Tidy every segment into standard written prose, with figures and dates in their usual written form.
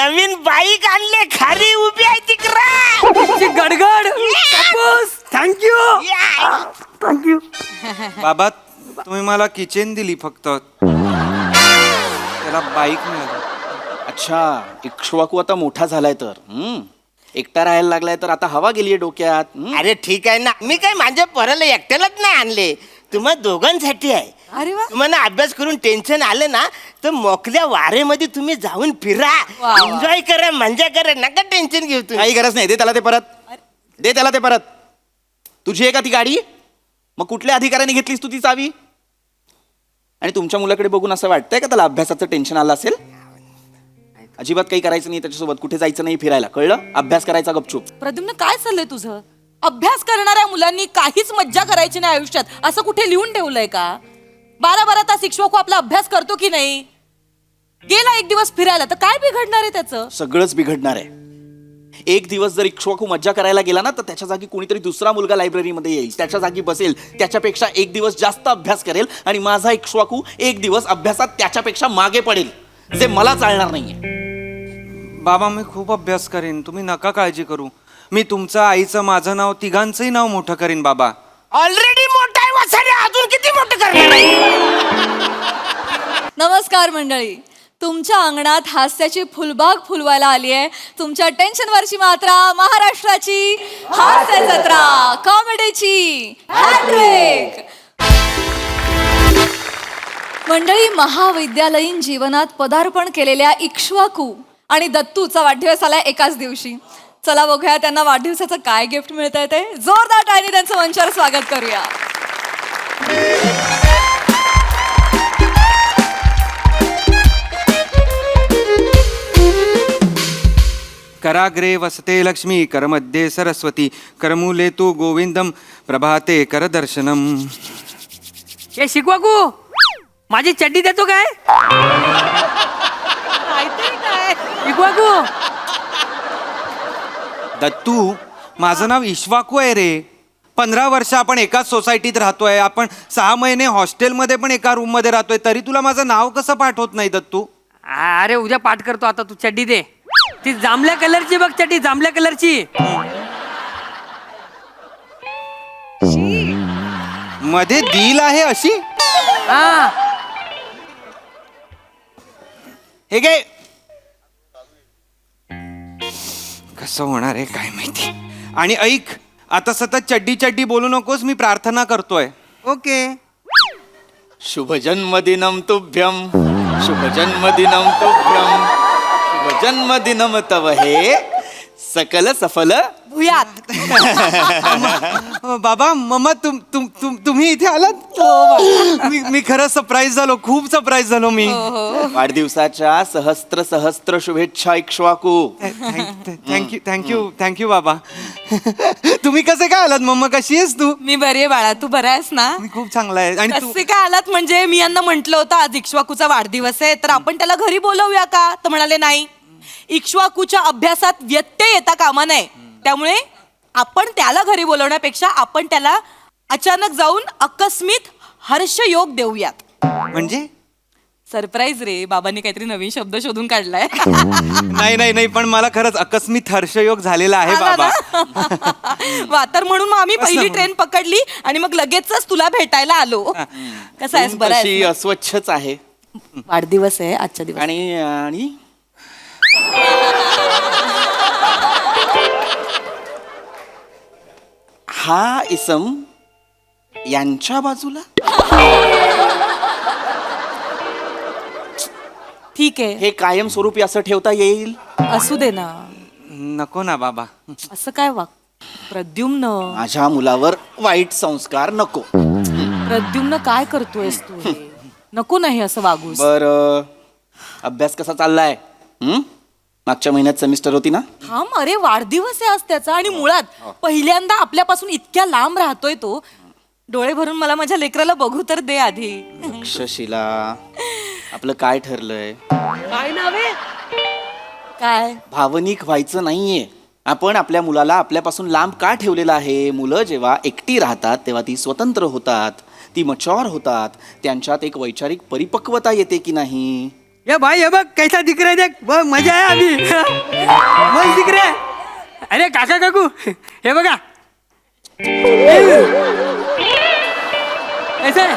नवीन bike आणले, खाली उभी आहे तिकडे गडगड. Thank you thank you. बाबा तुम्ही मला किचन दिली फक्त, त्याला बाईक मिळाली. अच्छा, इक्ष्वाकू आता मोठा झालाय तर एकटा राहायला लागलाय तर आता हवा गेलीये डोक्यात. अरे ठीक आहे ना, मी काय माझ्या पोराला एकट्यालाच नाही आणले, तुम्हा दोघांसाठी आहे. अरे वा. तुम्हाला अभ्यास करून टेन्शन आलं ना तर मोकल्या वारेमध्ये तुम्ही जाऊन फिरा, एन्जॉय करा, मजा करा, नका टेन्शन घेऊ तुम्ही. काही गरज नाही, दे त्याला ते परत, दे त्याला ते परत. तुझी आहे का ती गाडी? मग कुठल्या अधिकाऱ्याने घेतलीस तू ती चावी? आणि तुमच्या मुलाकडे बघून असं वाटतंय का त्याला अभ्यासाचं टेन्शन आलं असेल? अजिबात काही करायचं नाही त्याच्यासोबत, कुठे जायचं नाही फिरायला, कळलं? अभ्यास करायचा गपचूप. प्रद्युम्न काय चाललंय तुझं? अभ्यास करणाऱ्या मुलांनी काहीच मज्जा करायची नाही आयुष्यात, असं कुठे लिहून ठेवलंय का? 12-12 तास शिक्षक आपला अभ्यास करतो की नाही? गेला एक दिवस फिरायला तर काय बिघडणार आहे त्याचं? सगळंच बिघडणार आहे. एक दिवस जर इक्ष्वाकू मज्जा करायला गेला ना तर त्याच्या जागी कोणीतरी दुसरा मुलगा लायब्ररीमध्ये येईल, त्याच्या जागी बसेल, त्याच्यापेक्षा एक दिवस जास्त अभ्यास करेल आणि माझा इक्ष्वाकू एक दिवस अभ्यासात त्याच्यापेक्षा मागे पडेल, जे मला चालणार नाहीये. बाबा मी खूप अभ्यास करेन, तुम्ही नका काळजी करू. मी तुमचं, आईचं, माझं नाव, तिघांचंही नाव मोठं करीन बाबा. ऑलरेडी मोठा आहे वासाने, अजून किती मोठं करणार आहे? नमस्कार मंडळी, तुमच्या अंगणात हास्याची फुलबाग फुलवायला आली आहे. तुमच्या टेन्शनवरची मात्रा महाराष्ट्राची हास्य जत्रा, कॉमेडीची हॅट्रिक. मंडळी, महाविद्यालयीन जीवनात पदार्पण केलेल्या इक्ष्वाकू आणि दत्तूचा वाढदिवस आलाय एकाच दिवशी. चला बघूया त्यांना वाढदिवसाचं काय गिफ्ट मिळत आहे ते. जोरदार टाळी त्यांचं मंचावर स्वागत करूया. कराग्रे वसते लक्ष्मी, करमध्ये सरस्वती, करमूले तू गोविंदम, प्रभाते करदर्शनम. हे शिकवाकू, माझी चड्डी देतो काय? शिकवाकू. दत्तू, माझं नाव इश्वाकू आहे रे. 15 वर्ष आपण एकाच सोसायटीत राहतोय, आपण 6 महिने हॉस्टेलमध्ये पण एका रूम मध्ये राहतोय, तरी तुला माझं नाव कसं पाठ होत नाही दत्तू? अरे उद्या पाठ करतो, आता तू चड्डी दे. ती जांभल्या कलरची बघ चड्डी, जांभल्या कलरची. मध्ये दिल आहे अशी. हा हे गे, कसं होणार आहे काय माहिती. आणि ऐक, आता सतत चड्डी चड्डी बोलू नकोस, मी प्रार्थना करतोय. ओके. शुभ जन्मदिनम तुभ्यम, शुभ जन्मदिनम तुभ्यम, शुभ जन्मदिनम तव हे, सकल सफल भुयात. बाबा मम्मा तुम्ही इथे आलात? मी खरं सरप्राईज झालो, खूप सरप्राईज झालो मी. वाढदिवसाच्या सहस्त्र सहस्त्र शुभेच्छा इक्ष्वाकू. थँक्यू थँक्यू थँक्यू बाबा. तुम्ही कसे काय आलात मम्मा? कशी आहेस तू? मी बरी आहे बाळा, तू बरा आहेस ना? मी खूप चांगला आहे. आणि तू? कसे काय आलात म्हणजे मी यांना म्हंटल होतं आज इक्ष्वाकूचा वाढदिवस आहे तर आपण त्याला घरी बोलवूया का, तर म्हणाले नाही, इक्ष्वाकूच्या अभ्यासात व्यत्यय येता कामा नये, त्यामुळे आपण त्याला घरी बोलवण्यापेक्षा आपण त्याला अचानक जाऊन आकस्मित हर्षयोग देऊयात. म्हणजे सरप्राईज रे, बाबांनी काहीतरी नवीन शब्द शोधून काढलाय. नाही नाही नाही, पण मला खरंच अकस्मित हर्षयोग झालेला आहे बाबा. वा, तर म्हणून मग आम्ही पहिली ट्रेन पकडली आणि मग लगेचच तुला भेटायला आलो. कसं आहेस? बरं तशी आहेस ना? अस्वच्छच आहे. वाढदिवस आहे आजच्या दिवस. आणि आणि हा इसम यांच्या बाजूला. ठीक आहे, हे कायमस्वरूपी असं ठेवता येईल? असू दे ना. नको ना बाबा. असं काय वाग प्रद्युम्न, माझ्या मुलावर वाईट संस्कार नको. प्रद्युम्न काय करतोयस तू हे? नको नाही असं वागूस. बर, अभ्यास कसा चाललाय? मागच्या महिन्यात सेमिस्टर होती ना? थांब, अरे वाढदिवस आहे आज त्याचा आणि मुळात पहिल्यांदा आपल्यापासून इतक्या लांब राहतोय तो. डोळे भरून मला माझ्या लेकराला बघू तर दे आधी. तक्षशिला, आपलं काय ठरलंय? काय नाव आहे? काय भावनिक व्हायचं नाहीये. आपण आपल्या मुलाला आपल्यापासून लांब का ठेवलेलं आहे? मुलं जेव्हा एकटी राहतात तेव्हा ती स्वतंत्र होतात, ती मच्युअर होतात, त्यांच्यात एक वैचारिक परिपक्वता येते की नाही? ये भाई ये बघ कैसा दिख रहा है देख बघ मजा आहे अभी मस्त दिख रहा है. अरे काका काकू हे बघा कैसा आहे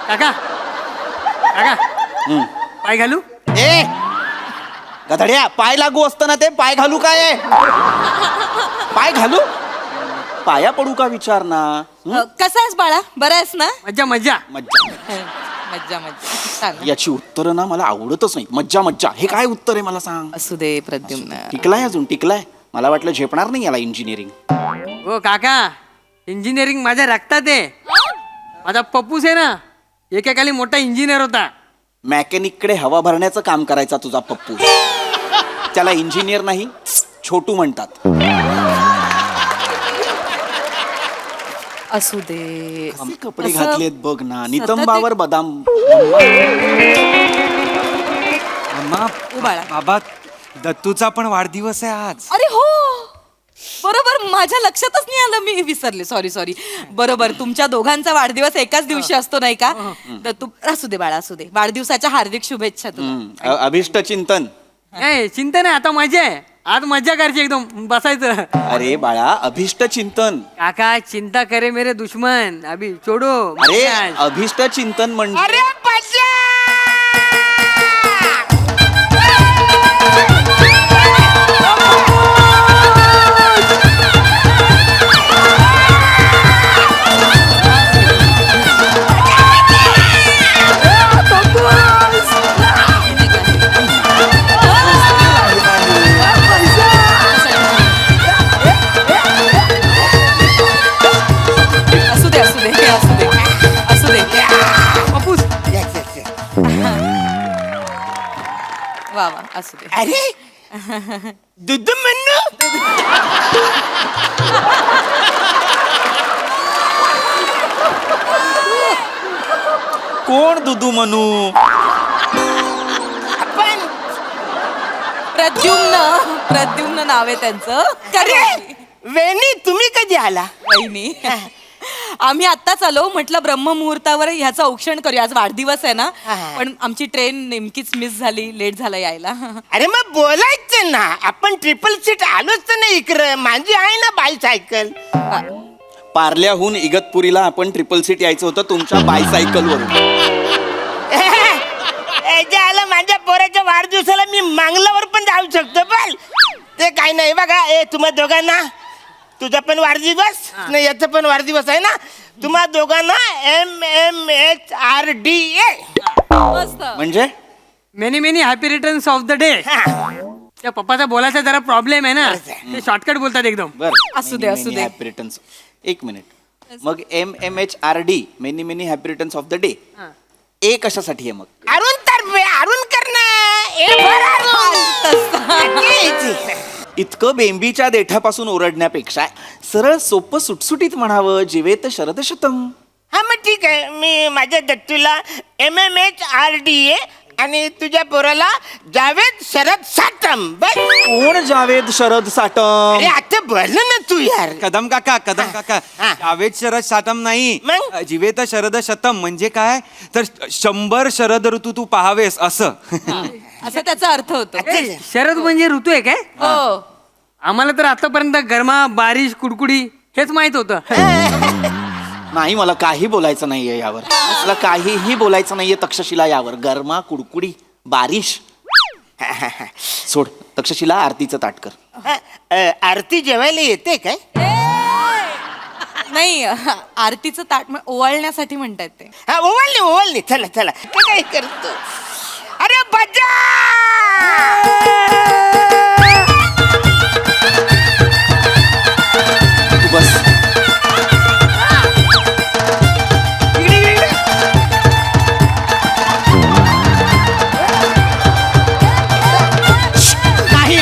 काका काका पाय घालू ए गधड्या, पाय लागू असताना ते पाय घालू काय आहे? पाय घालू? पाया पडू का विचार ना. कसा आहेस बाळा, बरा आहेस ना? मज्जा मज्जा. मज्जा मज्जा मज्जा सांग. याची उत्तरं ना मला आवडतच नाही. मज्जा मज्जा हे काय उत्तर आहे मला सांग. असू दे प्रद्युम्न. टिकलाय अजून टिकलाय. मला वाटलं झेपणार नाही याला इंजिनिअरिंग. हो काका इंजिनिअरिंग माझ्या रक्तात आहे. माझा पप्पूस आहे ना एकेकाली मोठा इंजिनियर होता. मॅकॅनिककडे हवा भरण्याचं काम करायचा तुझा पप्पू. त्याला इंजिनियर नाही छोटू म्हणतात. असू दे. असे कपडे असं घातलेत बघ ना. सतत नितंबावर बदाम. अम्मा बाळा. बाबा दत्तूचा पण वाढदिवस आहे आज. अरे हो बरोबर, माझ्या लक्षातच नाही आलं, मी विसरले. सॉरी. बरोबर, तुमच्या दोघांचा वाढदिवस एकाच दिवशी असतो नाही का? तर तू असू दे बाळा, असू दे. वाढदिवसाच्या हार्दिक शुभेच्छा तुला. अभिष्ट चिंतन. ए चिंता नाही आता मजा आहे. आज मज्जा करायची एकदम बसायचं. अरे बाळा अभिष्ट चिंतन. काका चिंता करे मेरे दुश्मन अभी छोड़ो. अरे अभिष्ट चिंतन म्हणजे अरे बच्चा असू दे असू दे असू दे असू दे. पप्पूस वा वा असू दे. अरे दूध म्हणू कोण दुदू म्हणू. आपण प्रद्युम्न नाव आहे त्यांचं. अरे वेणी तुम्ही कधी आला? वहिनी आम्ही आत्ताच आलो. म्हटलं ब्रह्ममुहूर्तावर ह्याचं औक्षण करूया. आज वाढदिवस आहे ना, हा. पण आमची ट्रेन नेमकीच मिस झाली, लेट झाला यायला. अरे मग बोलायचं ना. आपण ट्रिपल सीट आलोच तर नाही इकडं. माझी आहे ना बायसायकल. पार्ल्याहून इगतपुरीला आपण ट्रिपल सीट यायचं होतं तुमच्या बायसायकल वरून. आलं माझ्या पोराच्या वाढदिवसाला मी मांगलावर पण जाऊ शकतो. पण ते काही नाही बघा. तुम्हा दोघांना, तुझा पण वाढदिवस नाही याचा पण वाढदिवस आहे ना, तुम्हा दोघांना MMHRDA. मस्त. म्हणजे many many happy returns of the day. त्या पप्पाचा बोलायचा जरा प्रॉब्लेम आहे ना, ते शॉर्टकट बोलतात एकदम. बरं असू दे, असू दे. Happy returns. एक मिनिट. मग MMHRD many many happy returns of the day. ए कशासाठी आहे मग? अरुण तर्फे अरुण करणं. इतकं बेंबीच्या देठापासून ओरडण्यापेक्षा सरळ सोपं सुटसुटीत म्हणावं, जीवेत शरदशतम. हा मग ठीक आहे. मी माझ्या दत्तूला MMHRDA आणि तुझ्या पोराला जावेद शरद सातम. बस. कोण जावेद शरद साटम? अरे आता बोल ना तू यार. कदम काका हा. जावेद शरद शतम नाही. मग? जीवेत शरद शतम म्हणजे काय तर 100 शरद ऋतू तू पाहावेस असं. असा त्याचा अर्थ होतो. ए, शरद म्हणजे ऋतू आहे काय? हो. आम्हाला तर आतापर्यंत गरमा बारिश कुडकुडी हेच माहित होतं. नाही, मला काही बोलायचं नाहीये यावर. मला काहीही बोलायचं नाहीये तक्षशिला यावर. गरमा कुडकुडी बारिश सोड. तक्षशिला आरतीचं ताट कर. आरती जेवायला येते काय? नाही आरतीचं ताट ओवाळण्यासाठी म्हणतायत ते. हा ओवाळणी चला चला. काय करतो? अरे बजा तू बस. नाही.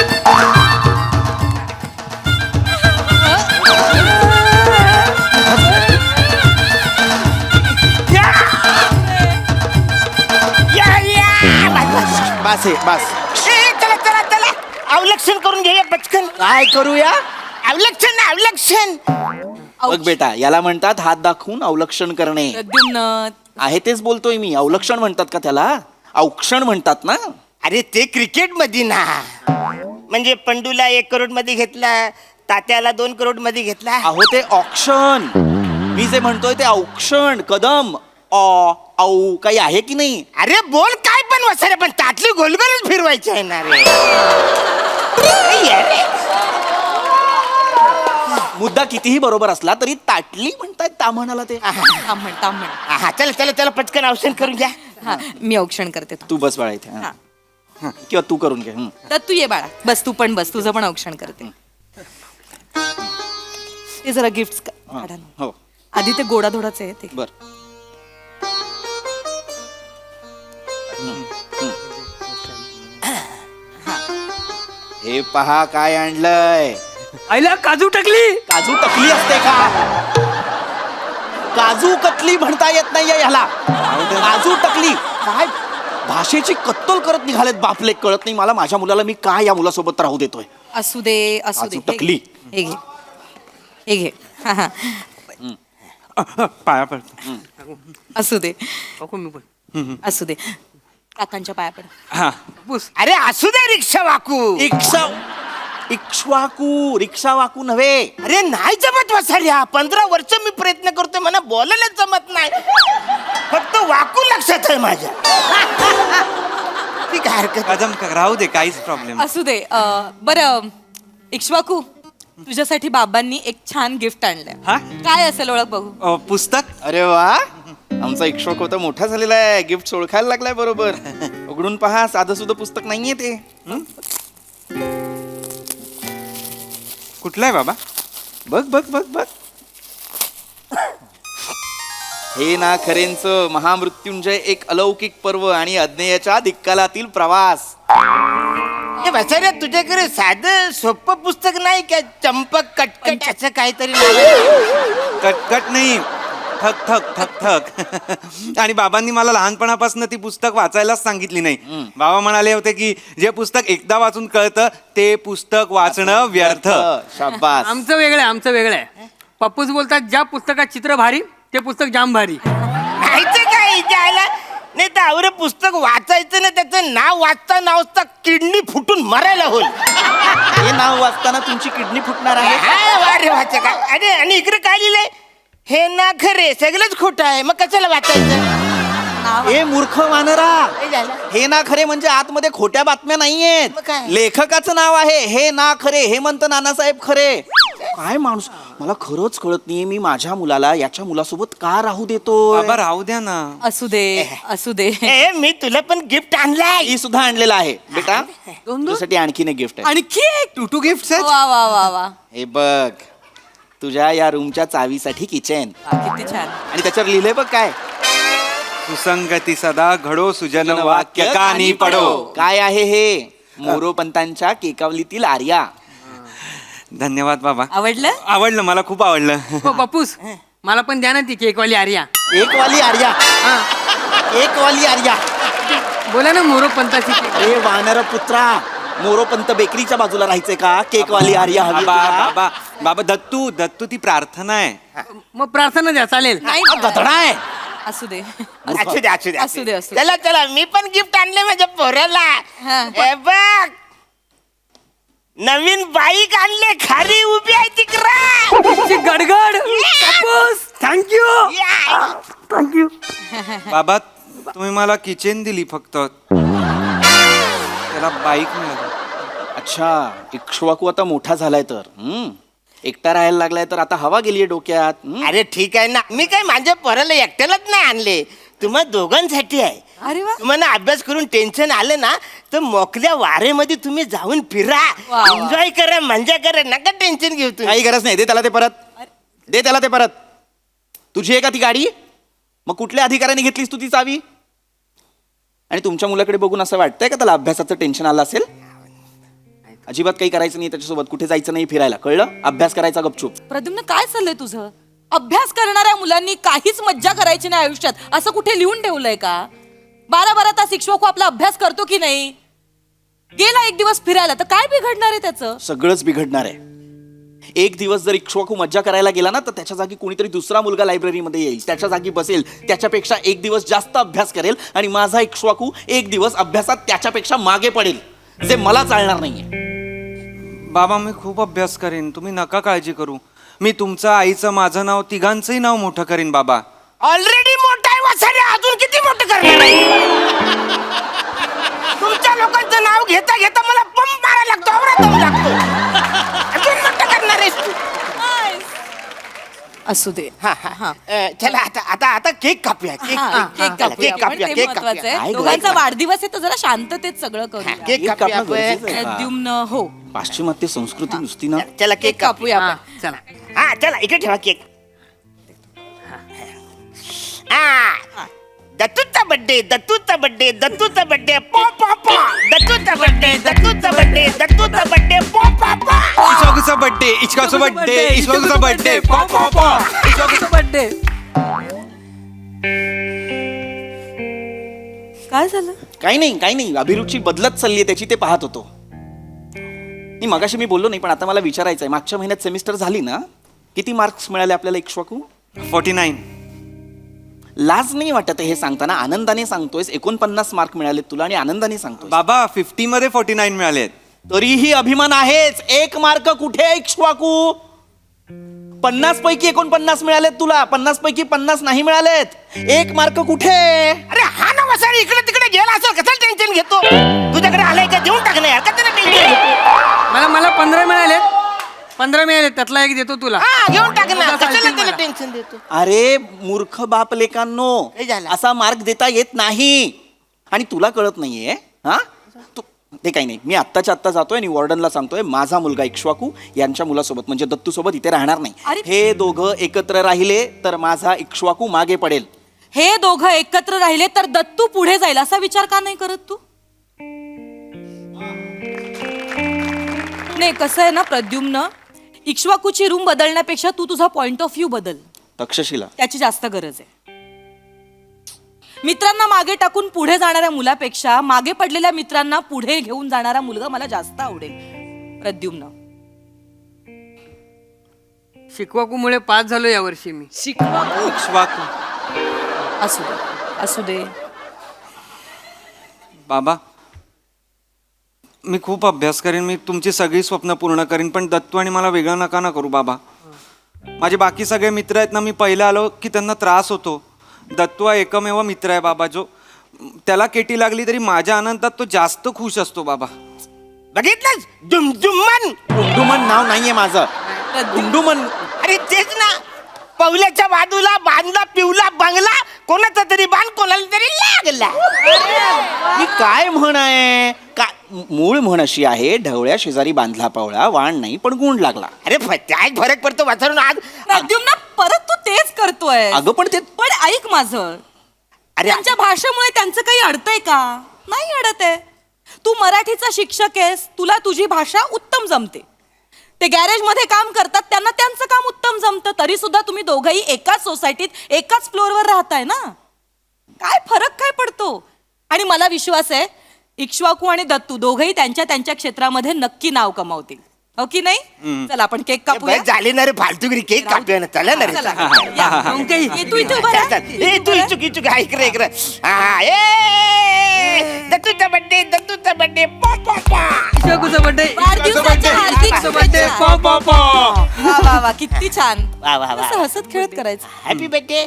बस आहे बस. चला चला चला. अवलक्षण करून घेऊया पटकन. काय करूया? अवलक्षण. बघ बेटा, याला म्हणतात हात दाखवून अवलक्षण करणे. प्रद्युम्न आहे तेच बोलतोय मी. अवलक्षण म्हणतात का त्याला? औक्षण म्हणतात ना. अरे ते क्रिकेट मध्ये ना, म्हणजे पंडूला 1 करोड मध्ये घेतला, तात्याला 2 करोड मध्ये घेतला. अहो ते ऑक्शन, मी जे म्हणतोय ते औक्षण. कदम औ काही आहे की नाही? अरे बोल काय पण वसारे, पण ताटली गोलगोलच फिरवायची आहे ना रे. अरे मुद्दा कितीही बरोबर असला तरी ताटली म्हणतायत त्या म्हणाला ते. थांब म्हण. हा चला पटकन औषण करून घ्या. हा, मी औक्षण करते. तू बस बाळा इथे. हा. किंवा तू करून घे. तर तू ये बाळा, बस तू पण बस, तुझं पण औक्षण करते. ते जरा गिफ्ट काढा ना. हो आधी ते गोडाधोडाचे आहे ते. बर. हे पहा काय आणलंय. आईला काजू टाकली. काजू टकली असते का? काजू कतली म्हणता येत नाहीये ह्याला. काजू टकली काय भाषेची कत्तल करत निघालेत बापले. कळत नाही मला माझ्या मुलाला मी काय या मुलासोबत राहू देतोय. असू दे काजू हे टकली. घे, हे घे, हे घे. हा, हा. पाया पडतो. असू दे, बघू मी पण. असू दे. काकांच्या पाया पड. हा पप्पूस अरे असू दे रिक्षा वाकू. इक्ष्वाकू रिक्षा वाकू नव्हे. अरे नाही जमत वसाड्या, 15 वर्ष मी प्रयत्न करतोय, मला बोलायला जमत नाही. फक्त वाकू लक्षात आहे माझ्या. ती काय हरकत नाही. कदम राहू दे, काहीच प्रॉब्लेम. असू दे. बरं इक्ष्वाकू, तुझ्यासाठी बाबांनी एक छान गिफ्ट आणलंय. हा? काय असेल ओळख बघू. पुस्तक. अरे वा, आमचा इक्ष्वाकू तर मोठा झालेला आहे. गिफ्ट ओळखायला लागलाय बरोबर. उघडून पहा, साधं सुद्धा पुस्तक नाहीये ते. कुठलं आहे बाबा? बघ बघ बघ बघ. हे ना खरेंचं महामृत्युंजय, एक अलौकिक पर्व आणि अज्ञेयाच्या दिक्कालातील प्रवास. हे वसाड्या, तुझ्याकडे साधं सोपं पुस्तक नाही का? चंपक कटकट असं काहीतरी नाही? कटकट नाही, थक थक थक थक. आणि बाबांनी मला लहानपणापासून ती पुस्तक वाचायलाच सांगितली नाही. बाबा म्हणाले होते की जे पुस्तक एकदा वाचून कळतं ते पुस्तक वाचणं व्यर्थ. शाबास. आमचं वेगळं आहे, आमचं वेगळं आहे. पप्पूस बोलतात ज्या पुस्तकात चित्र भारी ते पुस्तक जाम भारी. माहिती काय जायला नाही तर आवरे पुस्तक वाचायचं ना, त्याचं नाव वाचता किडनी फुटून मरायला होईल. हे नाव वाचताना तुमची किडनी फुटणार आहे. हा, वा रे वाचा का. अरे आणि इकडे काय लिहिलंय? हे ना खरे, सगळंच खोटं आहे, मग कशाला वाचायचं? हे मूर्ख वानरा. हे झालं. हे ना खरे म्हणजे आतमध्ये खोट्या बातम्या मग नाहीयेत. काय? लेखकाचं नाव आहे हे ना खरे, हेमंत नानासाहेब खरे. काय माणूस, मला खरंच कळत नाही मी माझ्या मुलाला याच्या मुलासोबत का राहू देतो. बाबा राहू द्या ना. असू दे, असू दे. ए मी तुला पण गिफ्ट आणलाय. ही सुद्धा आणलेला आहे बेटा. तुझ्यासाठी आणखीन एक गिफ्ट आहे. आणखी एक. टू गिफ्ट आहेत. वा वा वा वा. हे बघ, तुझ्या या रूमच्या चावीसाठी किचन. किती छान. आणि त्याच्यावर लिहिलंय बघ काय. सुसंगती सदा घडो, सुजन वाक्य कानी पडो. काय आहे हे? मोरोपंतांच्या केकावलीतील आर्या. धन्यवाद बाबा. आवडलं? आवडलं, मला खूप आवडलं. हो पप्पूस, मला पण द्या ना ती केकवाली आर्या. एक वाली आर्या. एक वाली आर्या. बोला ना मोरो पंताची केक. अरे वानर पुत्रा, मोरोपंत बेकरीच्या बाजूला राहायचंय का? केकवाली आर्या हवी बाबा तुला? बाबा बाबा, दत्तू ती प्रार्थना आहे. मग प्रार्थना द्या, चालेल. नाही हा गधडा आहे. असू दे. असू दे असू दे असू दे, असू दे. चला चला, मी पण गिफ्ट आणले माझ्या पोराला. हा. हे बघ, नवीन बाईक आणले, खाली उभी आहे तिकडे. गडगड. पप्पूस थँक्यू. थँक्यू. बाबा तुम्ही मला किचन दिली फक्त, त्याला बाईक मिळाली. अच्छा, इक्ष्वाकू आता मोठा झालाय तर एकटा राहायला लागलाय तर आता हवा गेलीये डोक्यात. अरे ठीक आहे ना, मी काय माझ्या पोराला एकट्यालाच नाही आणले, तुम्हा दोघांसाठी आहे. अरे वा. तुम्हाला अभ्यास करून टेन्शन आलं ना तर मोकल्या वारेमध्ये तुम्ही जाऊन फिरा, वा. एन्जॉय करा, मजा करा, नका टेन्शन घेऊ तुम्ही. काही गरज नाही. दे त्याला ते परत. दे त्याला ते परत. तुझी आहे का ती गाडी? मग कुठल्या अधिकाऱ्याने घेतलीस तू ती चावी? आणि तुमच्या मुलाकडे बघून असं वाटतंय का त्याला अभ्यासाचं टेन्शन आलं असेल? अजिबात काही करायचं नाही त्याच्यासोबत, कुठे जायचं नाही फिरायला, कळलं? अभ्यास करायचा गपचूप. प्रद्युम्न, काय चाललंय तुझं? अभ्यास करणाऱ्या मुलांनी काहीच मज्जा करायची नाही आयुष्यात, असं कुठे लिहून ठेवलंय का? 12-12 तास शिक्षक आपला अभ्यास करतो की नाही? गेला एक दिवस फिरायला तर काय बिघडणार आहे त्याचं? सगळंच बिघडणार आहे. एक दिवस जर इक्ष्वाकू मज्जा करायला गेला ना तर त्याच्या जागी कोणीतरी दुसरा मुलगा लायब्ररीमध्ये येईल, त्याच्या जागी बसेल, त्याच्यापेक्षा एक दिवस जास्त अभ्यास करेल आणि माझा इक्ष्वाकू एक दिवस अभ्यासात त्याच्यापेक्षा मागे पडेल, जे मला चालणार नाहीये. बाबा मी खूप अभ्यास करेन, तुम्ही नका काळजी करू. मी तुमचं, आईचं, माझं नाव, तिघांचंही नाव मोठं करीन बाबा. ऑलरेडी मोठा आहे वसाड्या, अजून किती मोठं करणार आहे? तुमच्या लोकांचं नाव घेता घेता मला पंप मारायला लागतो, आवरा दम लागतो. अजून मोठं करणार आहेस तू. असू दे. हा, हा. चला आता केक कापूया. केक केक केक कापूया. केक महत्वाचं आहे. कापूया. दोघांचा वाढदिवस आहे तर जरा शांततेत सगळं करूया. केक कापूया आपण. प्रद्युम्न हो पाश्चिमात्य संस्कृती नुसती ना. चला केक कापूया. कापूया आपण. चला हा चला इकडे ठेवा केक. हा दत्तूचा बर्थडे, दत्तूचा बर्थडे, दत्तूचा बर्थडे, पॉ पॉ पॉ. दत्तूचा बर्थडे, दत्तूचा बर्थडे, दत्तूचा बर्थडे, पॉ पॉ पॉ. इश्वाकूचा बर्थडे, इश्काचा बर्थडे, इश्वाकूचा बर्थडे, पॉ पॉ पॉ. इश्वाकूचा बर्थडे. काय झालं? काही नाही, अभिरुची बदलत चालली त्याची, ते पाहत होतो. मी मगाशी बोललो नाही, पण आता मला विचारायचं आहे, मागच्या महिन्यात सेमिस्टर झाली ना, किती मार्क्स मिळाले आपल्याला इक्ष्वाकू? 49. लाज नाही वाटत आहे हे सांगताना, आनंदाने सांगतोयस. 49 मार्क मिळाले तुला आणि आनंदाने सांगतोय. बाबा 50 मध्ये 49 मिळालेत. तरीही अभिमान आहेच. 1 मार्क कुठे आहे इक्ष्वाकू? 50 पैकी 49 मिळालेत तुला, 50 पैकी 50 नाही मिळालेत. 1 मार्क कुठे? अरे हा ना वसाडी, इकडे तिकडे गेला असेल, कसं टेन्शन घेतो? तुझ्याकडे आलाय का, देऊन टाक ना यार, कसं टेन्शन घेतो? मला 15 मिळालेत. 15 मिळालेत, त्यातला एक देतो तुला. हा घेऊन टाक ना, तुला कशाला चालतील त्याला मला. टेन्शन देतो? अरे मूर्ख बाप लेकांनो, काय झालं? असा मार्क देता येत नाही. आणि तुला कळत नाहीये हा? ते काही नाही, मी आत्ताच्या आत्ता जातोय आणि वॉर्डनला सांगतोय माझा मुलगा इक्ष्वाकू यांच्या मुलासोबत म्हणजे दत्तू सोबत इथे राहणार नाही. अरे. हे दोघं एकत्र राहिले तर माझा इक्ष्वाकू मागे पडेल. हे दोघं एकत्र राहिले तर दत्तू पुढे जाईल असा विचार का नाही करत तू? नाही कसं आहे ना प्रद्युम्न, इक्ष्वाकूची रूम बदलण्यापेक्षा तू तुझा पॉइंट ऑफ व्ह्यू बदल, तक्षशिला त्याची जास्त गरज आहे. मित्रांना मागे टाकून पुढे जाणाऱ्या मुलापेक्षा मागे पडलेल्या मित्रांना पुढे घेऊन जाणारा मुलगा मला जास्त आवडेल प्रद्युम्न. शिकवाकूमुळे पास झालो यावर्षी मी. शिकवाकू इक्ष्वाकू. असू दे, असू दे. बाबा मी खूप अभ्यास करेन, मी तुमची सगळी स्वप्न पूर्ण करीन, पण दत्तू आणि मला वेगळं नका ना करू बाबा. माझे बाकी सगळे मित्र आहेत ना, मी पहिला आलो की त्यांना त्रास होतो. दत्तू हा एकमेव मित्र आहे बाबा, जो त्याला केटी लागली तरी माझ्या आनंदात तो जास्त खुश असतो बाबा. बघितलंच दुमदुमन. गुंडुमन नाव नाहीये माझं, गुंडुमन. अरे तेच ना, पवल्याच्या बाजूला बांधला पिवला बंगला, कोणाचा तरी बांध कोणाला तरी लागला. ही काय म्हण आहे? काय मूळ म्हण अशी आहे, ढवळ्या शेजारी बांधला पावळा, वाण नाही पण गुण लागला. अरे काय फरक पडतो वाचरून आज? प्रद्युम्न परत तू तेच करतोय. अगं पण ते पण ऐक माझं, अरे त्यांच्या भाषेमुळे त्यांचं काही अडतंय का? नाही अडत आहे. तू मराठीचा शिक्षक आहेस, तुला तुझी भाषा उत्तम जमते. ते गॅरेज मध्ये काम करतात, त्यांना त्यांचं काम उत्तम जमतं, तरी सुद्धा तुम्ही दोघंही एकाच सोसायटीत एकाच फ्लोअरवर राहताय ना. काय फरक काय पडतो? आणि मला विश्वास आहे इक्ष्वाकू आणि दत्तू दोघंही त्यांच्या त्यांच्या क्षेत्रामध्ये नक्की नाव कमावतील, हो की नाही? चला आपण केक कापूया. बस झाले ना रे फालतुगिरी, केक कापूया ना, चला ना रे. चला, या. मग काही ये तू इथे उभा राहा. ए तू इचुक इचुक हा इकडे इकडे. हा ए दत्तूचा बर्थडे, दत्तूचा बर्थडे, पॉ पॉ पॉ. इश्वाकूचा बर्थडे. वाढदिवसाच्या हार्दिक बर्थडे. शुभेच्छा. पॉ पॉ पॉ. वा वा वा, किती छान. वा वा वा. असं हसत खेळत करायचं. Happy birthday.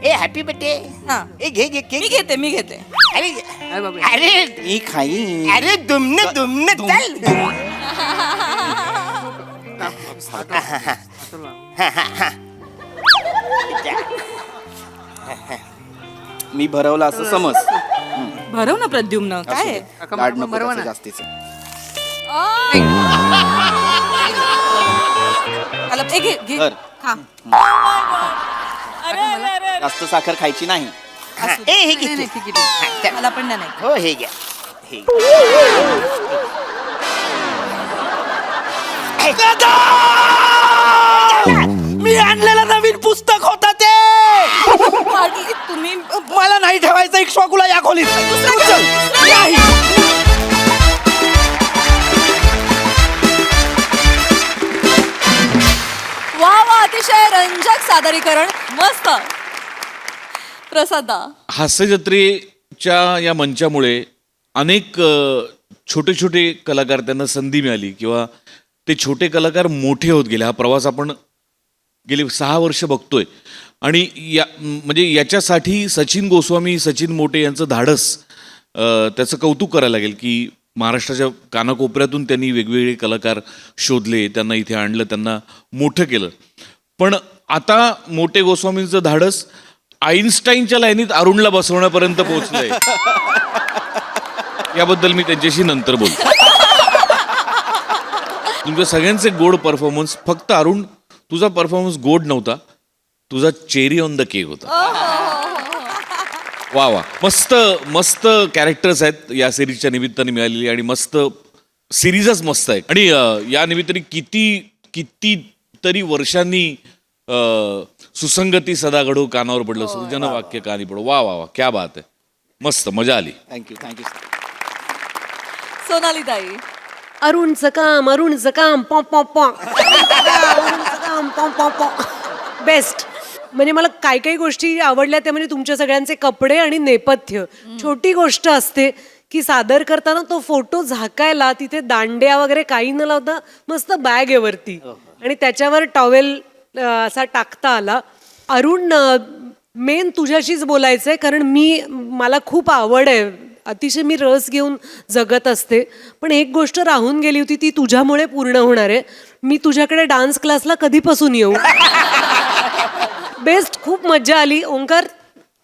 ए हॅपी बर्थडे. हा. ए घे घे मी केक. घेते, मी घेते. अरे अरे बाबा. अरे मी खाई. अरे दुमने दुमने चल. मी भरवलं असं समज. भरव ना प्रद्युम्न, काय आहे? काका, लाड नको बरोबर त्याचं ना? जास्तीचं. आला, ए, घे घे धर. खा. जास्त साखर खायची नाही. असू दे. ए हे घे नाही, तू. नाही, ठीक आहे. हा, चल. मला पण नाही. हो हे घ्या हे मी आणलेलं नवीन पुस्तक होतं ते. तुम्ही मला नाही ठेवायचं इक्ष्वाकूला या खोलीत. दुसरं नाही. सादरीकरण मस्त. प्रसादा, हास्यजत्रेच्या या मंचामुळे अनेक छोटे छोटे कलाकार त्यांना संधी मिळाली किंवा ते छोटे कलाकार मोठे होत गेले. हा प्रवास आपण गेली 6 वर्ष बघतोय आणि म्हणजे याच्यासाठी सचिन गोस्वामी, सचिन मोटे यांचं धाडस, त्याचं कौतुक करायला लागेल की महाराष्ट्राच्या कानाकोपऱ्यातून त्यांनी वेगवेगळे कलाकार शोधले, त्यांना इथे आणलं, त्यांना मोठं केलं. पण आता मोटे गोस्वामींचं धाडस आईन्स्टाईनच्या लाईनीत अरुणला बसवण्यापर्यंत पोहोचलंय. याबद्दल मी त्यांच्याशी नंतर बोलतो. तुमच्या सगळ्यांचे गोड परफॉर्मन्स. फक्त अरुण, तुझा परफॉर्मन्स गोड नव्हता, तुझा चेरी ऑन द केक होता. वा वा, मस्त मस्त कॅरेक्टर्स आहेत या सिरीजच्या निमित्ताने मिळालेली आणि मस्त सिरीजच मस्त आहे. आणि या निमित्ताने किती तरी वर्षांनी सुसंगती सदा घडो कानावर पडलं, सृजन वाक्य कानी पडो. वा वा वा, क्या बात आहे, मस्त मजा आली. थँक्यू. सोनाली ताई. अरुणचं काम पॉ पॉ पॉ अरुणचं काम पॉ पॉ पॉ. बेस्ट. म्हणजे मला काही गोष्टी आवडल्या त्या म्हणजे तुमच्या सगळ्यांचे कपडे आणि नेपथ्य. छोटी गोष्ट असते की सादर करताना तो फोटो झाकायला तिथे दांड्या वगैरे काही न लावता मस्त बॅग आहे वरती आणि त्याच्यावर टॉवेल असा टाकता आला. अरुण, मेन तुझ्याशीच बोलायचंय कारण मला खूप आवड आहे, अतिशय मी रस घेऊन जगत असते. पण एक गोष्ट राहून गेली होती, ती तुझ्यामुळे पूर्ण होणार आहे. मी तुझ्याकडे डान्स क्लासला कधीपासून येऊ? बेस्ट, खूप मज्जा आली. ओंकार,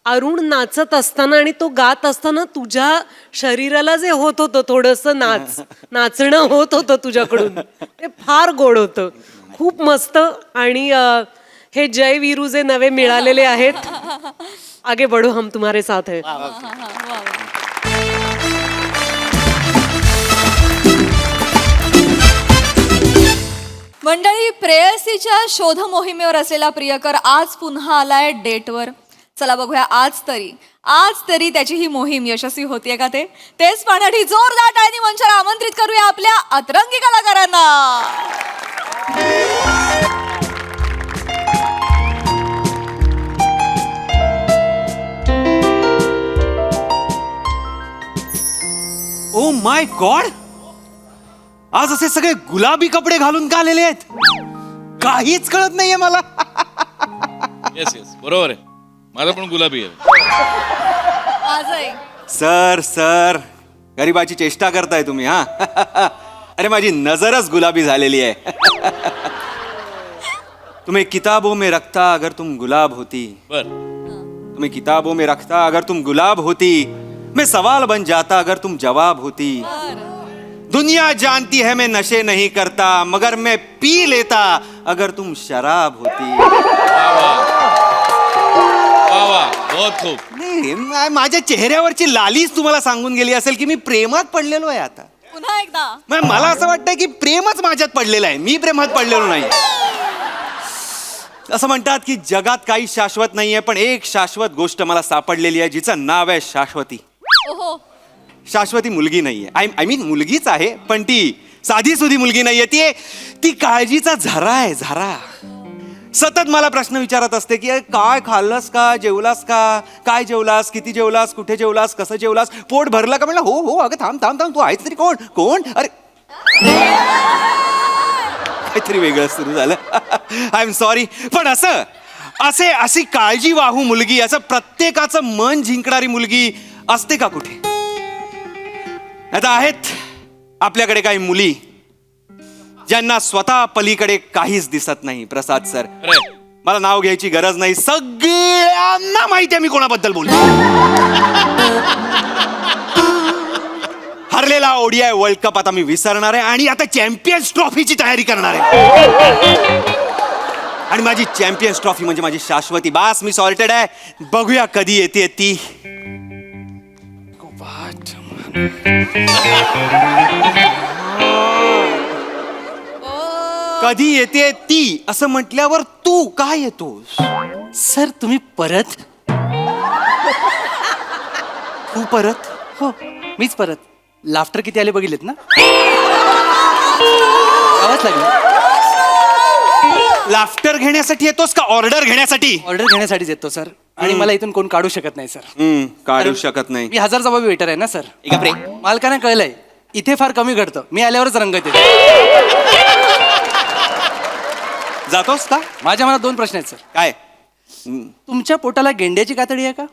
अरुण नाचत असताना आणि तो गात असताना तुझ्या शरीराला जे होत होतं थोडंसं नाचणं होत होतं तुझ्याकडून, ते फार गोड होतं, खूप मस्त. आणि हे जय वीरू जे नवे मिळालेले आहेत, आगे बढो, हम तुम्हारे साथ है. मंडळी, प्रेयसीच्या शोध मोहिमेवर असलेला प्रियकर आज पुन्हा आलाय डेटवर. चला बघूया आज तरी त्याची ही मोहीम यशस्वी होतीये का तेच पाहण्यासाठी जोरदार टाळ्यांनी मंचाला आमंत्रित करूया आपल्या अतरंगी कलाकारांना. ओ माय गॉड, आज असे सगळे गुलाबी कपडे घालून का आलेले आहेत? काहीच कळत नाहीये मला. येस येस, बरोबर आहे, माझा पण गुलाबी आहे. आजही सर गरीबाची चेष्टा करताय तुम्ही हा? अरे माझी नजरच गुलाबी झालेली आहे. तुम्हें किताबों में रखता अगर तुम गुलाब होती, बर, तुम्हें किताबों में रखता अगर तुम गुलाब होती, मैं सवाल बन जाता अगर तुम जवाब होती. दुनिया जानती है मैं नशे नहीं करता, मगर मैं पी लेता अगर तुम शराब होती. वा वा, बहुत खूप. नाही, माझ्या चेहऱ्यावरची लालीच तुम्हाला सांगून गेली असेल की मी प्रेमात पडलेलो आहे आता. पुन्हा एकदा मला असं वाटतंय की प्रेमच माझ्यात पडलेलं आहे, मी प्रेमात पडलेलो नाही. असं म्हणतात की जगात काही शाश्वत नाहीये, पण एक शाश्वत गोष्ट मला सापडलेली आहे जिचं नाव आहे शाश्वती. ओहो, शाश्वती मुलगी नाहीये, आय मीन मुलगीच आहे, पण ती साधी सुधी मुलगी नाहीये, ती काळजीचा झरा आहे, झरा. सतत मला प्रश्न विचारत असते की काय खाल्लंस का, जेवलास का, काय जेवलास, किती जेवलास, कुठे जेवलास, कसं जेवलास, पोट भरलं का? म्हणलं हो. अगं थांब तू आहेस तरी कोण? अरे काहीतरी वेगळं सुरू झालं. I am sorry. पण अशी काळजी वाहू मुलगी, असं प्रत्येकाचं मन जिंकणारी मुलगी असते का कुठे? आता आहेत आपल्याकडे काही मुली ज्यांना स्वतः पलीकडे काहीच दिसत नाही. प्रसाद सर, मला नाव घ्यायची गरज नाही, सगळ्यांना माहिती आहे मी कोणाबद्दल बोलतो. हरलेला ओडीआय वर्ल्ड कप आता मी विसरणार आहे आणि आता चॅम्पियन्स ट्रॉफीची तयारी करणार आहे. आणि माझी चॅम्पियन्स ट्रॉफी म्हणजे माझी शाश्वती. बास, मी सॉर्टेड आहे. बघूया कधी येते ती. कधी येते ती असं म्हटल्यावर तू काय येतोस? सर तुम्ही परत? तू परत? हो, मीच परत. लाफ्टर किती आले बघितलेत ना? आवाज लागला. लाफ्टर घेण्यासाठी येतोस का ऑर्डर घेण्यासाठी? ऑर्डर घेण्यासाठीच येतो सर आणि मला इथून कोण काढू शकत नाही सर. काढू शकत नाही. मी 1000 जबाबी वेटर आहे ना सर. का रे? मालकाने कळलंय इथे फार कमी घडतं, मी आल्यावरच रंगत येते. जातोस का? माझ्या मनात 2 प्रश्न आहेत सर. काय? तुमच्या पोटाला गेंड्याची कातडी आहे का?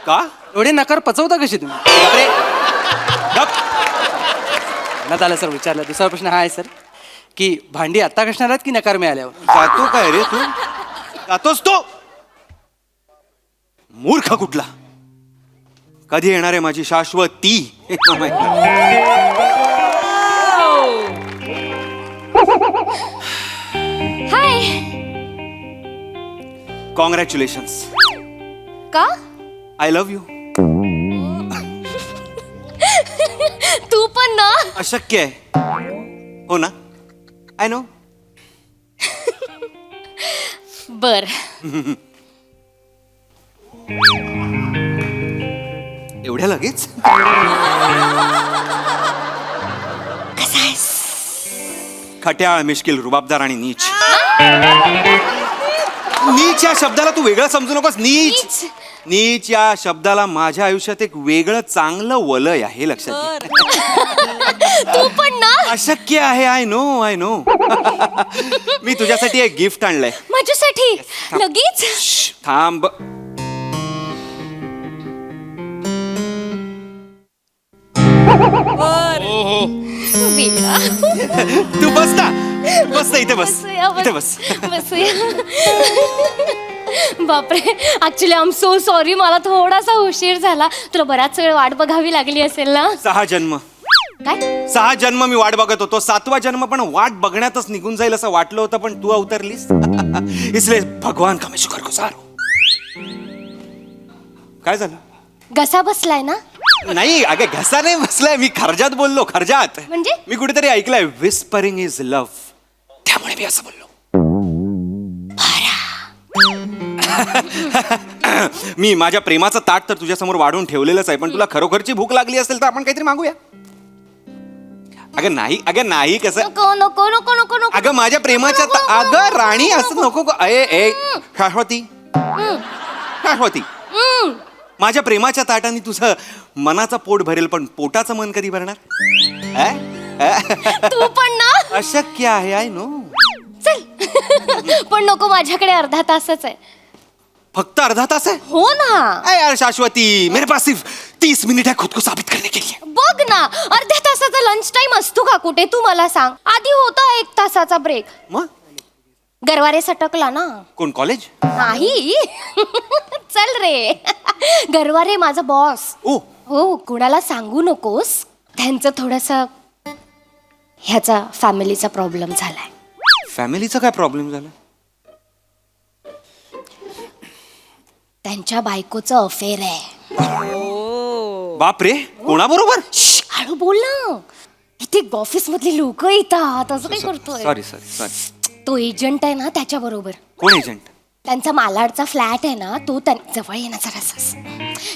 का? एवढे नकार पचवता कशी तुम्ही? का रे? गप. मनात आलं सर, विचारलं. दुसरा प्रश्न हा आहे सर की भांडी आत्ता घासणार आहेत की नकार मिळाल्यावर? जातो काय रे तू? जातोस तो मूर्ख कुठला? कधी येणार आहे माझी शाश्वती? हाय. कॉंग्रॅच्युलेशन्स. का? I love you. तू पण ना. अशक्य आहे. हो ना? I know. बर. एवढ्या लगेच? खट्याळ, मिश्किल, रुबाबदार आणि नीच. नीच या शब्दाला तू वेगळं समजू नकोस. नीच नीच या शब्दाला माझ्या आयुष्यात एक वेगळं चांगलं वलय आहे, लक्षात घे. तू पण ना. अशक्य आहे. I know I know. मी तुझ्यासाठी एक गिफ्ट आणलंय. माझ्यासाठी लगेच. थांब. वेगळा. तू बस ना. तू बस ना. इथे बस. बसूया, इथे बस. बसूया. बापरे, actually I am so sorry. मला थोडासा उशीर झाला. तुला बराच वेळ वाट बघावी लागली असेल ना. 6 जन्म. काय? 6 जन्म मी वाट बघत होतो. 7वा जन्म पण वाट बघण्यातच निघून जाईल असं वाटलं होतं, पण तू अवतरलीस. इसलिए भगवान का मैं शुक्रगुजार हूं. काय झालं? घसा बसलाय ना. नाही अगं, घसा नाही बसलाय. मी खर्जात बोललो. खर्जात म्हणजे? मी कुठेतरी ऐकलंय विस्परिंग इज लव्ह, त्यामुळे मी असं बोललो. मी माझ्या प्रेमाचं ताट तर तुझ्या समोर वाढून ठेवलेलंच आहे, पण तुला खरोखरची भूक लागली असेल तर आपण काहीतरी मागूया. अगं नाही कसं. नको नको नको नको नको. अगं माझ्या प्रेमाच्या अगं राणी असं नको. ए शाश्वती, शाश्वती, माझ्या प्रेमाच्या ताटाने तुझं मनाचं पोट भरेल, पण पोटाचं मन कधी भरणार? तू पण ना. अशक्य आहे. I no. चल. पण नको, माझ्याकडे अर्धा तासच आहे. फक्त अर्धा तास आहे? हो ना. यार शाश्वती, मेरे पास सिर्फ 30 मिनिट है खुद को साबित करने के लिए. बघ ना, अर्ध्या तासाचा लंच टाइम असतो का कुठे? तू मला सांग. आधी होता 1 तासाचा ब्रेक. मग गरवारे सटकला ना. कोण? कॉलेज? नाही. चल रे. गरवारे माझा बॉस. ओ हो, कुणाला सांगू नकोस. त्यांचं थोडस ह्याचा फॅमिलीचा प्रॉब्लेम झालाय. फॅमिलीचा काय प्रॉब्लेम झाला? त्यांच्या बायकोचं अफेअर आहे. बापरे, कोणाबरोबर? हळू बोल ना. इथे ऑफिस मधली लोक येतात. असं काय करतोय? सॉरी. तो एजंट आहे ना, त्याच्या बरोबर. कोण एजंट? त्यांचा मालाडचा फ्लॅट आहे ना, तो जवळ ये ना जरा.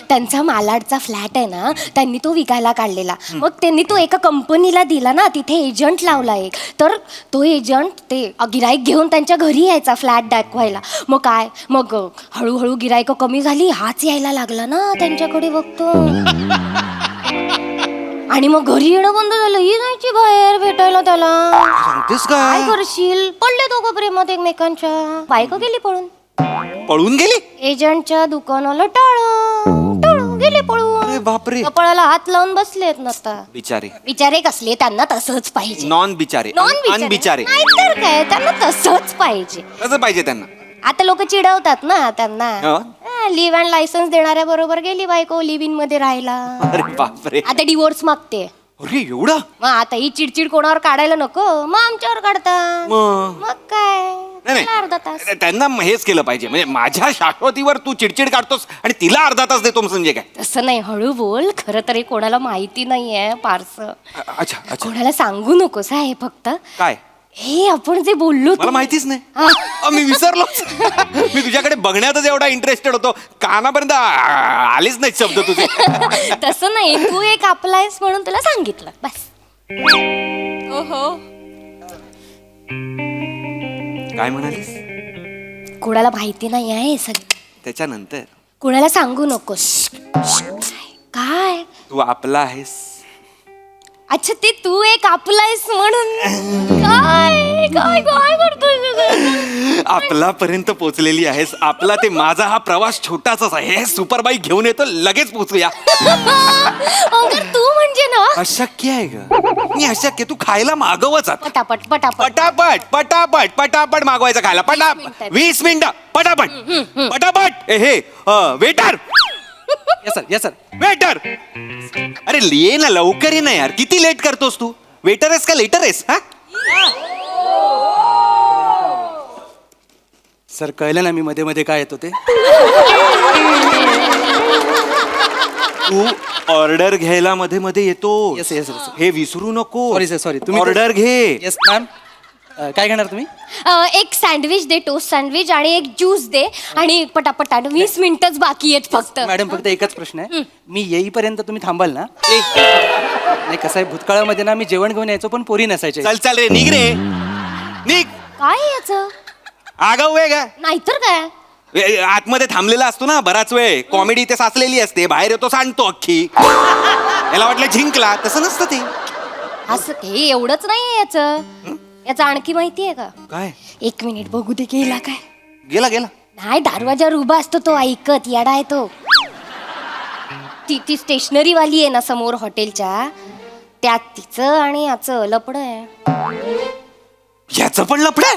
त्यांचा मालाडचा फ्लॅट आहे ना, त्यांनी तो विकायला काढलेला. मग त्यांनी तो एका कंपनीला दिला ना, तिथे एजंट लावला एक. तर तो एजंट ते गिराईक घेऊन त्यांच्या घरी यायचा फ्लॅट दाखवायला. मग हळूहळू गिराईक कमी झाली, हाच यायला लागला ना त्यांच्याकडे बघतो. आणि मग घरी येणं बंद झालं. ही जायची बाहेर भेटायला त्याला. सांगतेस काय काय? करशील? पडले दोघं प्रेमात एकमेकांच्या. बायको गेली पळून. पळून गेली? एजंटच्या दुकानाला टाळून गेले पळून. अरे बापरे. कपाळाला हात लावून बसलेत नसता. बिचारे. बिचारे कसले? त्यांना तसंच पाहिजे. नॉन बिचारे. बिचारे नाहीतर काय, त्यांना तसंच पाहिजे. कसं पाहिजे त्यांना? आता लोक चिडवतात ना त्यांना. हो. लिव्ह अँड लायसन्स देणाऱ्या बरोबर गेली बायको लिव्ह इन मध्ये राहायला. अरे बापरे. आता डिवोर्स मागते. अरे एवढा? मग आता ही चिडचिड कोणावर काढायला नको, मग आमच्यावर काढता. मग काय, नाही अर्धा तास. त्यांना हेच केलं पाहिजे. म्हणजे माझ्या शाश्वतीवर तू चिडचिड काढतोस आणि तिला अर्धा तास देतो म्हणजे काय? तसं नाही, हळू बोल. खरं तरी कोणाला माहिती नाहीये फारसं. अच्छा. कोणाला सांगू नकोस हे फक्त. काय? हे आपण जे बोललो मला माहितीच नाही. मी विसरलो. मी तुझ्याकडे बघण्यातच एवढा इंटरेस्टेड होतो, कानापर्यंत आलेच नाही शब्द तुझे. तसं नाही, तू एक आपलायस म्हणून तुला सांगितलं बस. ओहो. काय म्हणालीस? कोणाला माहिती नाही आहे हे सगळं. त्याच्यानंतर कोणाला सांगू नकोस. काय? तू आपला आहेस. अच्छा ते तू एक आपलायस म्हणून. काय काय काय करतोय? आपलापर्यंत पोहोचलेली आहेस. आपला ते माझा हा प्रवास छोटासाच आहे. सुपर बाईक घेऊन येतो, लगेच पोहोचूया. ओंकार तू म्हणजे ना अशक्य आहे ग. मी अशक्य. तू खायला मागवच आता. पटापट पटापट पटापट पटापट पटापट मागवायचं खायला. 20 मिनिटं पटापट पटापट. हे वेटर येस सर वेटर, अरे ये ना लवकर ये ना यार. किती लेट करतोस तू? वेटर आहेस का लेटर आहेस? हा सर कळलं ना मी मध्ये मध्ये काय येतो ते. तू ऑर्डर घ्यायला मध्ये मध्ये येतो. Yes, yes, yes. हे विसरू नको. Sorry sir sorry. ऑर्डर घे. Yes ma'am. काय घेणार तुम्ही? एक सँडविच दे, टोस्ट सँडविच आणि एक ज्यूस दे आणि पटापट 20 मिनिटच बाकी आहेत फक्त. मॅडम फक्त एकच प्रश्न आहे. मी येईपर्यंत तुम्ही थांबाल ना? नाही कसं आहे, भूतकाळामध्ये ना मी जेवण घेऊन यायचो पण पोरी नसायचे. चल चल रे, निघ रे निघ. काय याचं? आगाऊ आहे का? नाहीतर काय. आतमध्ये थांबलेला असतो ना बराच वेळ. कॉमेडी ते साचलेली असते. बाहेर येतो सांडतो अख्खी. याला वाटलं जिंकला. तसं नसतं ते. असं हे एवढंच नाहीये याचं. याचं आणखी माहिती आहे का? काय? 1 मिनिट बघू दे. गेला काय? गेला गेला. नाही दरवाजावर उभा असतो तो ऐकत. येडा आहे तो. ती स्टेशनरी वाली आहे ना समोर हॉटेलच्या, त्यात तिचं आणि याचं लपड आहे. याचं पण लफड आहे.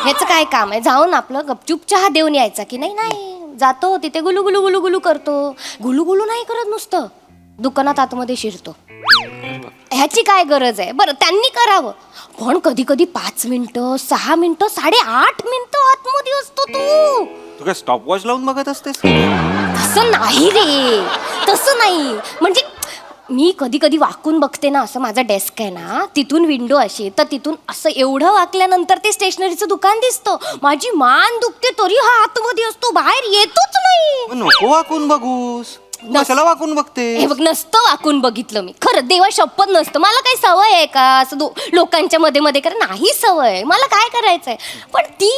ह्याचं काय काम आहे? जाऊन आपलं गपचूप चहा देऊन यायचा की नाही? नाही जातो तिथे गुलू गुलू गुलू गुलू करतो. गुलू गुलू नाही करत नुसतं, दुकानात आतमध्ये शिरतो. ह्याची काय गरज आहे? बरं त्यांनी करावं, पण कधी कधी 5 मिनिटं 6 मिनिटं 8.5 मिनिटं आतमध्ये असतो तू. तू काय स्टॉप वॉच लावून बघत असतेस? तसं नाही रे, तसं नाही. म्हणजे मी कधी कधी वाकून बघते ना, असं माझं डेस्क आहे ना, तिथून विंडो अशी तर तिथून असं एवढं वाकल्यानंतर ते स्टेशनरीचं दुकान दिसतं. माझी मान दुखते तरी हा आतमध्ये असतो, बाहेर येतोच नाही. मग नको वाकून बघूस. कशाला वाकून बघते? हे बघ नसतं वाकून बघितलं मी. खरं देवा शपथ नसतं. मला काही सवय आहे का असं लोकांच्या मध्ये मध्ये कर? नाही सवय. मला काय करायचंय? पण ती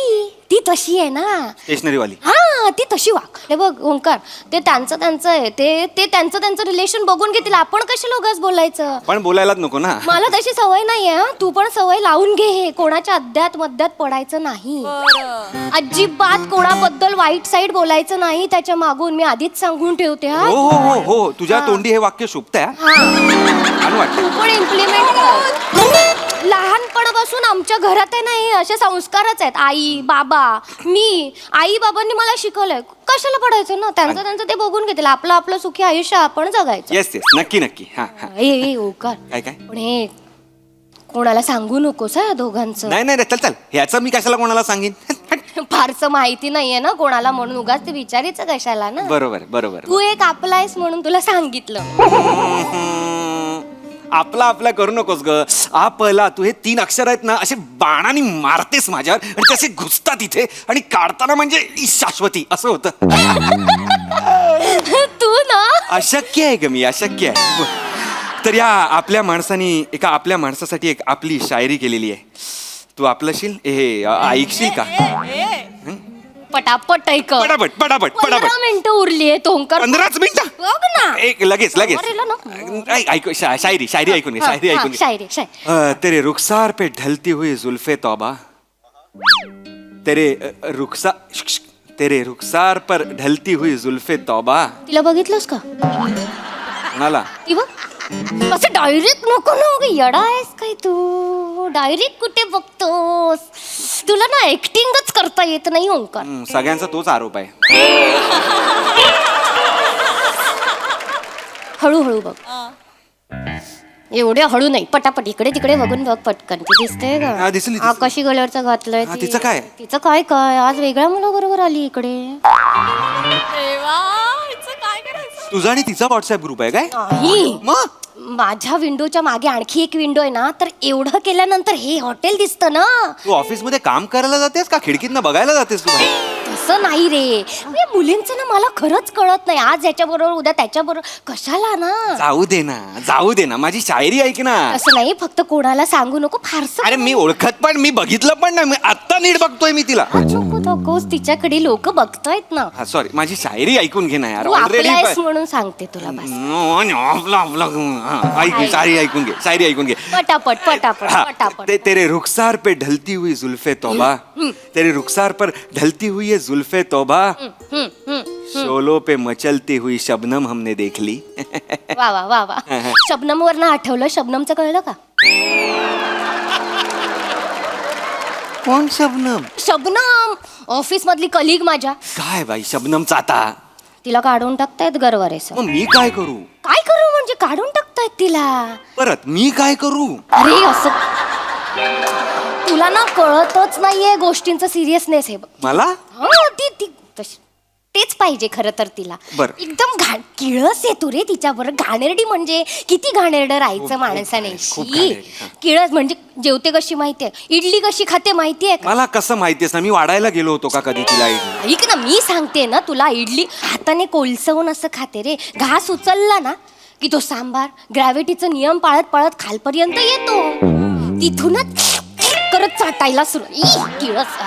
तशी आहे ना स्टेशनरी वाली. हा ती तशी वाक. हे बघ ओंकार, ते त्यांचं आहे. ते त्यांचं रिलेशन बघून घेतील. आपण कशाला उगाच बोलायचं? पण बोलायलाच नको ना. मला तशी सवय नाहीये. तू पण सवय लावून घे. हे कोणाच्या अद्यात मध्यात पडायचं नाही. अजिबात कोणाबद्दल वाईट साईड बोलायचं नाही त्याच्या मागून. मी आधीच सांगून ठेवते. हा हो हो हो हो, तुझ्या तोंडी हे वाक्य शोभतंय. छान वाटतं. तू पण इम्प्लिमेंट कर. लहानपणापासून आमच्या घरात आहे नाही असे संस्कारच आहेत. आई बाबा मी आई बाबांनी मला शिकवलंय कशाला पडायचं ना. त्यांचं ते बघून घेतील. आपलं सुखी आयुष्य आपण जगायचं. येस येस, नक्की नक्की. हा हा. ए ओकार, काय काय? पण हे कोणाला सांगू नकोस हा दोघांचं. नाही नाही चल चल, ह्याचं मी कशाला कोणाला सांगेन? फारसं माहिती नाहीये ना कोणाला, म्हणून उगाच ते विचारायचं कशाला ना. बरोबर बरोबर. तू एक आपला आहेस म्हणून तुला सांगितलं. आपला करू नकोस ग. आपला तू हे 3 अक्षर आहेत ना, असे बाणाने मारतेस माझ्यावर आणि तसे घुसतात इथे आणि काढताना म्हणजे शाश्वती असं होतं. तू ना अशक्य आहे ग मी, अशक्य आहे. तर या आपल्या माणसानी एका आपल्या माणसासाठी एक आपली शायरी केलेली आहे. तू आपलंशील हे ऐकशील का? पटापट ऐक. पटापट पटापट 15 मिनिटं उरली आहे ओंकार. 15 मिनिटं? बघ ना. एक लगेच लगेच अरे ना. ऐक शायरी ऐकून घे. शायरी ऐकून घे. शायरी. तेरे रुखसार पे ढलती हुई जुल्फे तौबा, तेरे रुखसार पर ढलती हुई जुल्फे तौबा. तिला बघितलंस का? कोणाला? ती बघ असं डायरेक्ट नको ना. येडा आहेस काय तू? डायरेक्ट कुठे बघतोस? तुला ना ऍक्टिंगच करता येत नाही ओंकार. सगळ्यांचा तोच आरोप आहे. हळूहळू बघ. एवढे हळू नाही, पटापट इकडे तिकडे बघून बघ पटकन. ती दिसते हा, दिसली, दिसली. आकाशी कलरचा घातलंय. हा, तिचं काय? तिचं काय आज वेगळ्या मुलाबरोबर आली इकडे. तुझा आणि तिचा व्हॉट्सअप ग्रुप आहे काय? नाही, मग माझ्या विंडोच्या मागे आणखी एक विंडो आहे ना, तर एवढं केल्यानंतर हे हॉटेल दिसतं ना. तू ऑफिस मध्ये काम करायला जातेस का खिडकीतनं बघायला जातेस? तू तसं नाही रे. हे मुलींचं ना मला खरंच कळत नाही. आज याच्याबरोबर उद्या त्याच्याबरोबर कशाला ना. जाऊ दे ना माझी शायरी ऐक ना. असं नाही, फक्त कोणाला सांगू नको फारसं. अरे मी ओळखत पण मी बघितलं पण नाही. मी आत्ता नीट बघतोय मी तिला. नको नकोस, तिच्याकडे लोक बघतायत ना. हा सॉरी माझी शायरी ऐकून घे ना यार. तू आपला आहेस म्हणून सांगते तुला बस. शायरी ऐकून घे. पटापट पटापट हाँ, पटापट. तेरे रुखसार पे ढलती हुई जुल्फे तौबा, तेरे रुखसार पर ढलती हुई ये जुल्फे तौबा, शोलों पे मचलती हुई शबनम हमने देख ली. वा वा वा वा. शबनम वरनं आठवलं, शबनमचं कळलं का? कोण शबनम? शबनम ऑफिस मधली कलिग माझ्या. काय बाई शबनमचा आता. तिला काढून टाकतायत गरवारे सर. मग मी काय करू? काय करू म्हणजे काढून टाकतायत तिला. परत मी काय करू? अरे असं तुला ना कळतच नाहीये गोष्टींचा सिरियसनेस आहे. मला ती तेच पाहिजे खरं तर तिला. बरं. एकदम किळस येतो रे तिच्याबरोबर. घाणेरडी म्हणजे किती घाणेरडं राहायचं माणसाने. खूप शी. घाणेरडी, हा. किळस म्हणजे जेवते कशी माहितीये, इडली कशी खाते माहितीये का? मला कसं माहितीये ना, मी वाढायला गेलो होतो का कधी तिला इडली? ऐक ना, मी सांगते ना तुला, इडली हाताने कोलसवून असं खाते रे. घास उचलला ना की तो सांबार ग्रॅव्हिटीचा नियम पाळत पाळत खालपर्यंत येतो. तिथूनच करत चाटायला सुरू. किळस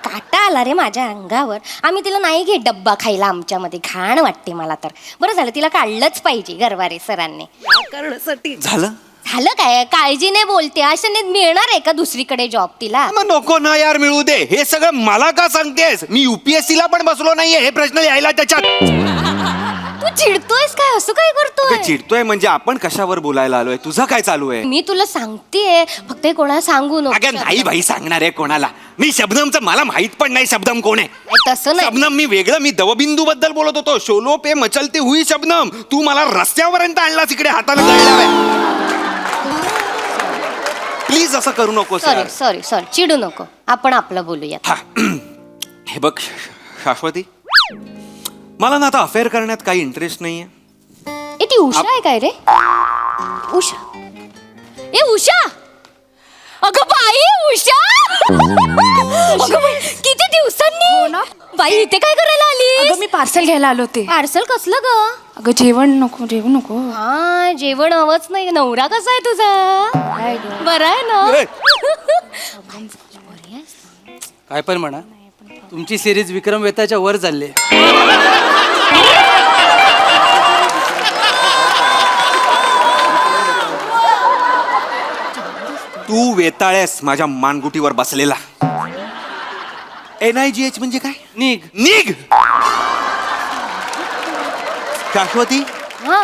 काटा आला रे माझ्या अंगावर. आम्ही तिला नाही घेत डब्बा खायला आमच्यामध्ये. घाण वाटते मला तर. बरं झालं तिला काढलंच पाहिजे गरवारे सरांनी. करण्यासाठी झालं झालं काय? काळजीने बोलते. अशाने मिळणार आहे का दुसरीकडे जॉब तिला? मग नको ना यार मिळू दे. हे सगळं मला का सांगतेस? मी UPSC ला पण बसलो नाहीये हे प्रश्न यायला त्याच्यात. तू चिडतोयस काय? असं काय करतोय? चिडतोय म्हणजे आपण कशावर बोलायला आलोय? तुझं काय चालू आहे? मी तुला सांगतेय, फक्त हे कोणाला सांगू नको. अगं नाही भाई सांगणार आहे कोणाला. मी शबनमचं मला माहित पण नाही शबनम कोण आहे. तसं नाही. शबनम मी वेगळं, मी दवबिंदू बद्दल बोलत होतो. शोलो पे मचलती हुई शबनम. तू मला रस्त्यापर्यंत आणला तिकडे हाताला कळल्यावर. प्लीज असं करू नको. सॉरी सॉरी सॉरी, चिडू नको. आपण आपलं बोलूया. हे बघ शाश्वती, मला ना आता अफेअर करण्यात काही इंटरेस्ट नाहीये. ती उषा आहे काय रे? उषा, ए उषा. अगं बाई उषा. अगं बाई, किती दिवसांनी. बाई इथे काय करायला आली? अगं मी पार्सल घ्यायला आलो होते. पार्सल कसलं ग? अगं जेवण नको. हा जेवण हवंच नाही. नवरा कसा आहे तुझा? बरा आहे ना? काय पण म्हणा, तुमची सिरीज विक्रम वेताच्या वर चालली. तू वेताळ्यास माझ्या मानगुटीवर बसलेला. NIGH म्हणजे काय? निघ. शाश्वती,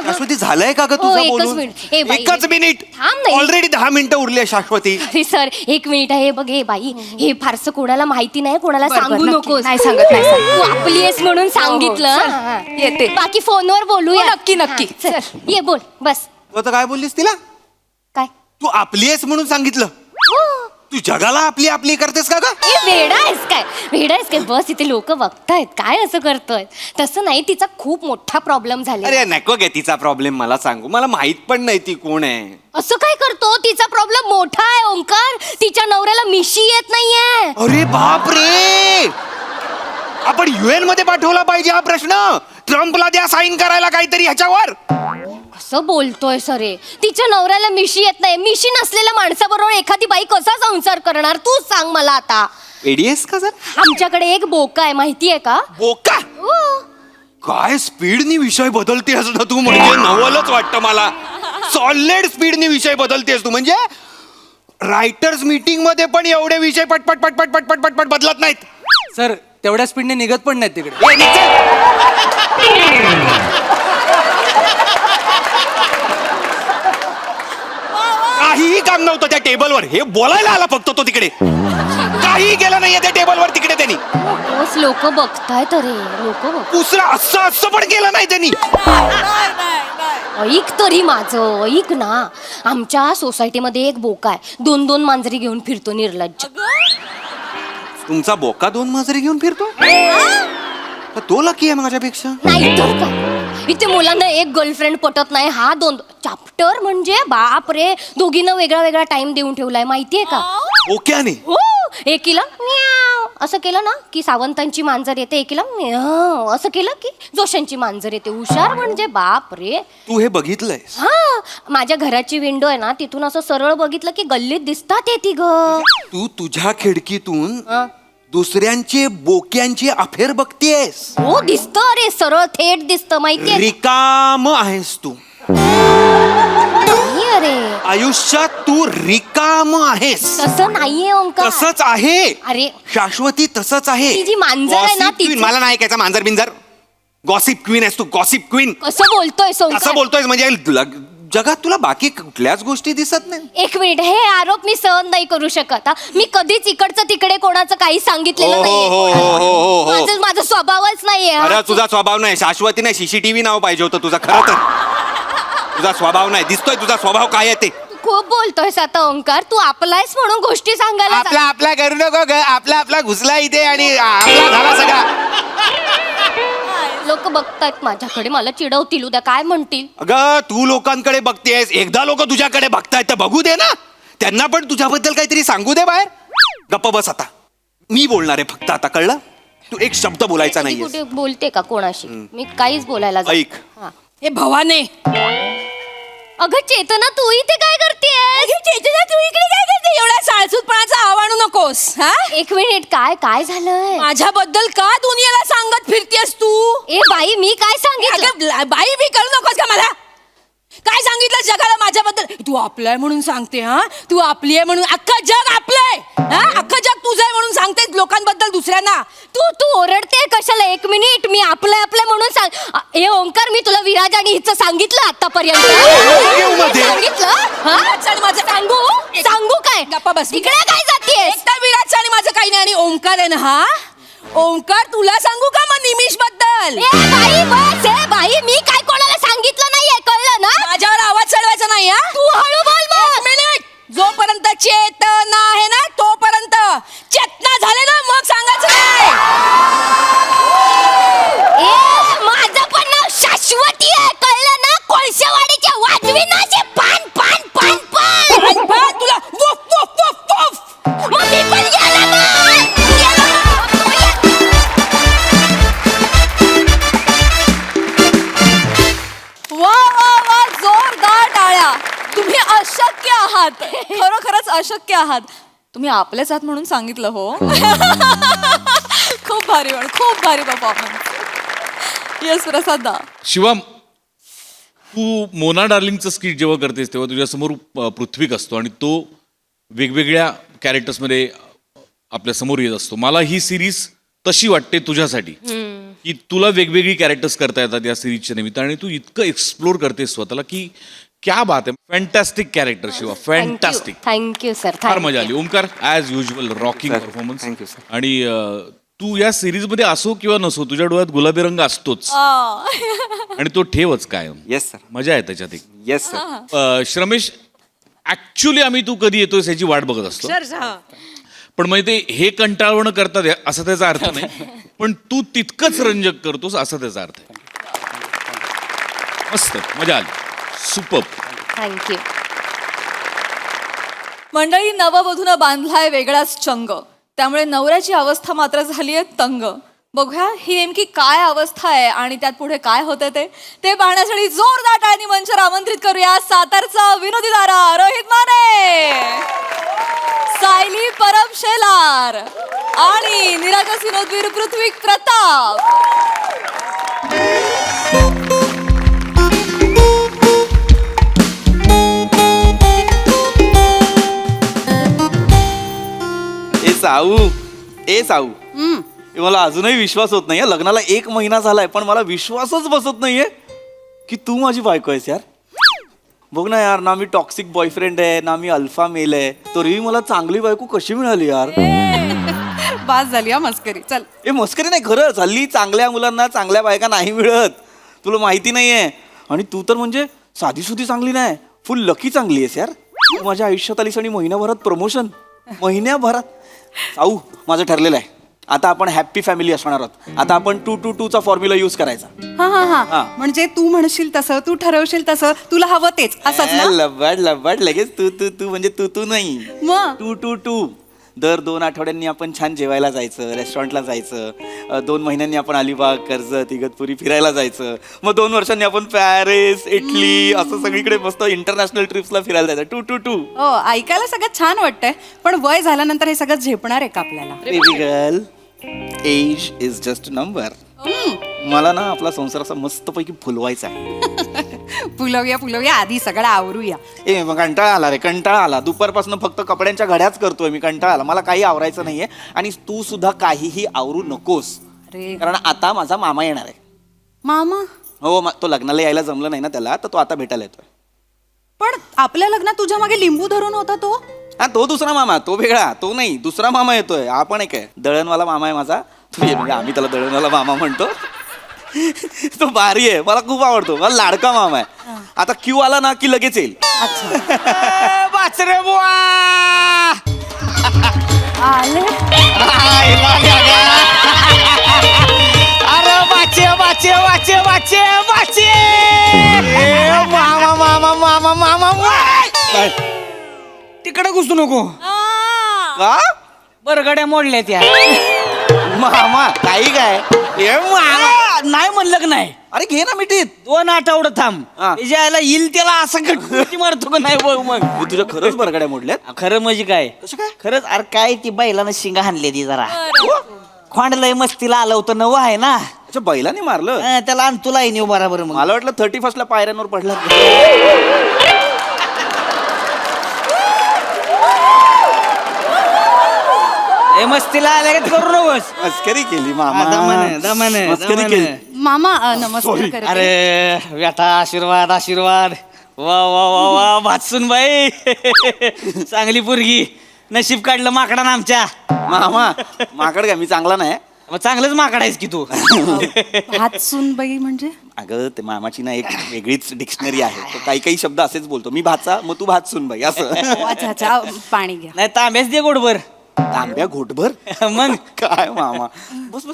शाश्वती झालंय का ग तुझं बोलून? एकच मिनिट. थांब नाही. ऑलरेडी 10 मिनिटं उरली शाश्वती. अरे सर 1 मिनिट आहे. बघ हे बाई, हे फारसं कोणाला माहिती नाही. कोणाला सांगू नकोस. नाही सांगत. तू आपली आहेस म्हणून सांगितलं. येते. बाकी फोनवर बोलूया. नक्की. चल, ये बोल बस. तू आता काय बोललीस तिला? काय? तू आपली आहेस म्हणून सांगितलं? तू जगाला आपली आपली करतेस का ग? वेडा आहेस काय? बस इथे लोक बघतायत. काय असं करतोय? तसं नाही, तिचा खूप मोठा प्रॉब्लेम झाला. अरे नको गे तिचा प्रॉब्लेम मला सांगू. मला माहित पण नाही ती कोण आहे. असं काय करतो? तिचा प्रॉब्लेम मोठा आहे ओंकार. तिच्या नवऱ्याला मिशी येत नाहीये. अरे बाप रे, आपण UN मध्ये पाठवला पाहिजे हा प्रश्न. ट्रम्पला द्या साईन करायला काहीतरी ह्याच्यावर. असं बोलतोय सरे. तिच्या नवऱ्याला मिशी येत नाही. मिशी नसलेल्या माणसाबरोबर एखादी बाई कसा संसार करणार? तू सांग मला आता. एडीएस का सर? आमच्याकडे एक बोका आहे, माहितीये का? बोका? काय स्पीडनी विषय बदलतेस ना तू. म्हणजे नवलच वाटतं मला. सॉलिड स्पीडनी विषय बदलतेस तू. म्हणजे रायटर्स मीटिंग मध्ये पण एवढे विषय पटपट पटपट पटपट पटपट बदलत नाहीत. सर तेवढ्या स्पीडने निघत पण नाहीत तिकडे. काहीही काम नव्हतं त्या टेबलवर. हे बोलायला आला फक्त तो तिकडे. काही गेलं नाहीये त्या टेबलवर तिकडे त्यांनी. लोक बघतायत रे. लोक बघ. दुसरं असं पण केलं नाही त्यांनी. ऐक तरी माझं, ऐक ना. आमच्या सोसायटीमध्ये एक बोका आहे. 2-2 मांजरी घेऊन फिरतो, निर्लज्ज. तुमचा बोका 2 मांजरी घेऊन फिरतो? तो लकी आहे माझ्यापेक्षा. नाही तर काय. इथे मुलांना एक गर्लफ्रेंड पटत नाही. हा 2 चॅप्टर म्हणजे बाप रे. दोघींना वेगळा वेगळा टाइम देऊन ठेवलाय, माहितीये का? ओक्याने? हो. एकीला म्याव असं केलं ना की सावंतांची मांजर येते एकीला असं केलं की जोशांची मांजर येते. हुशार म्हणजे बाप रे. तू हे बघितलंय? हा, माझ्या घराची विंडो आहे ना, तिथून असं सरळ बघितलं की गल्लीत दिसतात ती ग. तू तुझ्या खिडकीतून दुसऱ्यांचे बोक्यांची अफेर बघतेस. हो दिसतं रे, सरळ थेट दिसतं माहितीये. रिकाम आहेस तू. नाही अरे, आयुष्यात तू रिकाम आहेस. तसं नाहीये ओंकार. तसंच आहे. अरे शाश्वती तसंच आहे. ती जी मांजर आहे ना, Gossip queen. तिचं- मला नाही ऐकायचं मांजर बिंजर. गॉसिप क्वीन आहेस तू, गॉसिप क्वीन. कसं बोलतोय असं ओंकार? बोलतोयस म्हणजे जगात तुला बाकी कुठल्याच गोष्टी दिसत नाही. एक मिनिट, हे आरोप मी सहन नाही करू शकत हा. मी कधीच इकडचं तिकडे कोणाचं काही सांगितलेलं हो, नाहीये. हो, हो, हो, हो. माझा स्वभावच नाहीये हा. अरे तुझा स्वभाव नाही, शाश्वती नाही, CCTV नाव पाहिजे होतं तुझा. खरं तर तुझा स्वभाव नाही. दिसतोय तुझा स्वभाव काय आहे ते. तू खूप बोलतोयस आता ओंकार. तू आपलायस म्हणून गोष्टी सांगायला आपला आपला करू नको ग. आपला घुसला इथे आणि आपला झाला सगळा. लोक बघतायत माझ्याकडे, मला चिडवतील उद्या, काय म्हणतील? अगं तू लोकांकडे बघतेस, एकदा लोक तुझ्याकडे बघतायत तर बघू दे ना. त्यांना पण तुझ्याबद्दल काहीतरी सांगू दे बाहेर. गप्प बस आता. मी बोलणार आहे फक्त आता, कळलं? तू एक शब्द बोलायचा मी नाहीये. कुठे बोलते का कोणाशी? मी काहीच बोलायला जात- ऐक. हा. ए भवाने, अगं चेतना, तू इथे काय करतेस? चेतना तू इकडे काय करते? एवढा साळसूतपणाचा आवाणू नकोस. हा, एक मिनिट, काय झालंय? माझ्याबद्दल का दुनियाला सांगत फिरतेस तू? ए बाई, मी काय सांगितलं? अगं बाई बी करू नकोस का मला? काय सांगितलं जगाला माझ्याबद्दल? तू आपलं आहे म्हणून सांगते. हा, तू आपली आहे म्हणून. अख्खं जग आपलंय. हा, अख्खं जग तुझं आहे म्हणून सांगते लोकांबद्दल दुसऱ्यांना. तू ओरडते कशाला? एक मिनिट, मी आपलं म्हणून सांग. हे ओंकार, मी तुला विराज आणि हिचं सांगितलं आतापर्यंत? सांगितलं? हा? आणि माझं सांगू काय? गप्पा बस. इकडे काय जातेस? एकटा विराटचं आणि माझं काही नाही. आणि ओंकार आहे ना, हा ओंकार, तुला सांगू का मग निमिष बद्दल? ए बाई बस. ए बाई, मी काय कोणाला सांगितलं नाहीये, कळलं ना? माझ्यावर आवाज चढवायचा नाही. हा, तू हळू बोल मग. एक मिनिट. जोपर्यंत चेतना आहे ना, तोपर्यंत चेतना झाले ना, मग सांगायचं नाही. ए, माझं पण नाव शाश्वती आहे, कळलं ना? कोळशेवाडीच्या वाजविनाचे पान पान पान पान. आणि बघ तुला वुफ वुफ वुफ वुफ. मग मी पण गेलो ना. वा वा वा, जोरदार टाळ्या. तुम्ही अशक्य आहात, खरोखरच अशक्य आहात. तुम्ही आपलेच आहात म्हणून सांगितलं. हो खूप भारी, खूप भारी परफॉर्मन्स. येस प्रसाद दा. शिवम, तू मोना डार्लिंगचं स्किट जेव्हा करतेस तेव्हा तुझ्यासमोर पृथ्वीक असतो आणि तो वेगवेगळ्या कॅरेक्टर्समध्ये आपल्या समोर येत असतो. मला ही सिरीज तशी वाटते तुझ्यासाठी की तुला वेगवेगळी कॅरेक्टर्स करता येतात या सिरीजच्या निमित्ताने आणि तू इतकं एक्सप्लोर करतेस स्वतःला की क्या बात आहे. Fantastic character Shiva, fantastic. Thank you sir. फार मजा आली. Omkar, as usual rocking performance. Thank you, sir. आणि तू या सिरीज मध्ये असो किंवा नसो, तुझ्या डोळ्यात गुलाबी रंग असतोच आणि तो ठेवच कायम. Yes sir. मजा आहे त्याच्यात एक. Yes sir. श्रमेश, ऍक्च्युली आम्ही तू कधी येतोय याची वाट बघत असतो, पण मग ते हे कंटाळवणं करतात असा त्याचा अर्थ नाही, पण तू तितकंच रंजक करतोस असा त्याचा अर्थ आहे. मस्त, मजा आली. सुपर. थँक्यू. मंडळी, नववधूनं बांधलाय वेगळाच चंग, त्यामुळे नवऱ्याची अवस्था मात्र झाली आहे तंग. बघूया ही नेमकी काय अवस्था आहे आणि त्यात पुढे काय होतं ते पाहण्यासाठी जोरदार टाळ्यांनी मंचावर आमंत्रित करूया सातारचा विनोदी तारा रोहित माने, सायली परब शेलार आणि निरागस विनोदवीर पृथ्वी प्रताप. ए साऊ, मला अजूनही विश्वास होत नाहीये. लग्नाला 1 महिना झालाय पण मला विश्वासच बसत नाहीये की तू माझी बायको आहेस यार. बघ ना यार, ना मी टॉक्सिक बॉयफ्रेंड आहे, ना मी अल्फा मेल आहे, तरीही मला चांगली बायको कशी मिळाली यार. बास झाली हा मस्करी. चल. ए मस्करी नाही, खरंच हल्ली चांगल्या मुलांना चांगल्या बायका नाही मिळत, तुला माहिती नाहीये. आणि तू तर म्हणजे साधी सुधी चांगली नाही, फुल लकी चांगली आहेस यार. तू माझ्या आयुष्यात आलीस आणि महिन्याभरात प्रमोशन. महिन्याभरात. साऊ, माझं ठरलेलं आहे, आता आपण हॅप्पी फॅमिली असणार आहोत. आता आपण 2-2-2चा फॉर्म्युला यूज करायचा. हा, म्हणजे तू म्हणशील तसं, तू ठरवशील तसं, तुला हवं तेच असंच ना? लबाड लगेच तू तू तू म्हणजे तू नाही. मग 2-2-2. दर 2 आठवड्यांनी आपण छान जेवायला जायचं, रेस्टॉरंटला जायचं. 2 महिन्यांनी आपण अलिबाग, कर्जत, इगतपुरी फिरायला जायचं. मग 2 वर्षांनी आपण पॅरिस, इटली असं सगळीकडे मस्त इंटरनॅशनल ट्रिप्सला फिरायला जायचं. टू. हो ऐकायला सगळं छान वाटतंय पण वय झाल्यानंतर हे सगळं झेपणार आहे का आपल्याला? Baby girl, age is just number. मला ना आपला संसार असा मस्तपैकी फुलवायचा आहे. फुलवूया आधी सगळं आवरूया. ए मग कंटाळा आला रे, कंटाळा आला. दुपारपासून फक्त कपड्यांच्या घड्याच करतोय मी. कंटाळा आला मला. काही आवरायचं नाहीये आणि तू सुद्धा काहीही आवरू नकोस. अरे कारण आता माझा मामा येणार आहे. मामा हो तो लग्नाला यायला जमलं नाही ना त्याला, तर तो आता भेटायला येतोय. पण आपल्या लग्नात तुझ्या मागे लिंबू धरून होता तो? हा तो दुसरा मामा, तो वेगळा. तो नाही, दुसरा मामा येतोय. हा पण एक आहे दळणवाला मामा आहे माझा. तो म्हणजे आम्ही त्याला दळणवाला मामा म्हणतो. तो भारी आहे, मला खूप आवडतो. मला लाडका मामा आहे. आता क्यू आला ना की लगेच येईल. वाचरे बुवा आले अरे वाचे मामा तिकडे घुसू नको. का बरगड्या मोडल्या त्या. मामा काही काय नाही म्हणलं की नाही. अरे घे ना मिठीत. 2 आठवडं थांब. हा. यायला येईल त्याला असं गटगुटी मारतो का नाही बघ मग. मी तुझ्या खरंच बरगड्या मोडल्यात. खरं म्हणजे काय? कसं काय? खरंच अरे काय ती बैलानं शिंगा हाणली ती जरा. खोंड लय मस्तीला आलं होतं. नवं आहे ना. अच्छा बैलाने मारलं. त्याला आण तुला येईन बरोबर मग. मला वाटलं 31 ला पायऱ्यांवर पडला. मस्तीला आल्या का करू नकोस. मस्करी केली मामा. दमाने मस्करी केली. मामा नमस्कार करते. अरे बेटा आशीर्वाद आशीर्वाद. वा वा वा वा भातसून बाई. चांगली पोरगी. नशीब काढलं माकडानं आमच्या. मामा माकड काय मी चांगला नाही. मग चांगलंच माकड आहेस की तू. हात सुनबाई म्हणजे? अगं ते मामाची ना एक वेगळीच डिक्शनरी आहे. तो काही काही शब्द असेच बोलतो. मी भाचा मग तू भात सुन बाई असं. अच्छा पाणी घ्या. नाही तांब्याच दे गोडभर. तांब्या घोटभर. मग काय मामा. बस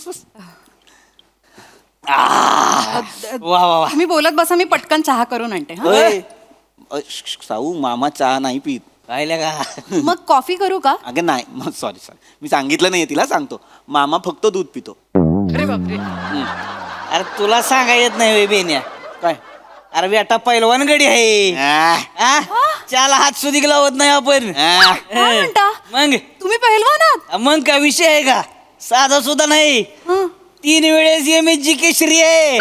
वा वा वा. तुम्ही बोलत बसा मी पटकन चहा करून आणते. हा? ओय. साऊ मामा चहा नाही पीत. राहिल्या का? मग कॉफी करू का? अगं नाही मग सॉरी मी सांगितलं नाहीये तिला. सांगतो मामा फक्त दूध पितो. अरे तुला सांगा येत नाही होय बेन्या. काय अरे बेटा पैलवान गडी आहे. त्याला हात सुधी लावत नाही आपण. काय म्हणता? मग तुम्ही पहिलवान आहात? मग काय विषय आहे का? साधा सुद्धा नाही. 3 वेळेस MSG केसरी आहे.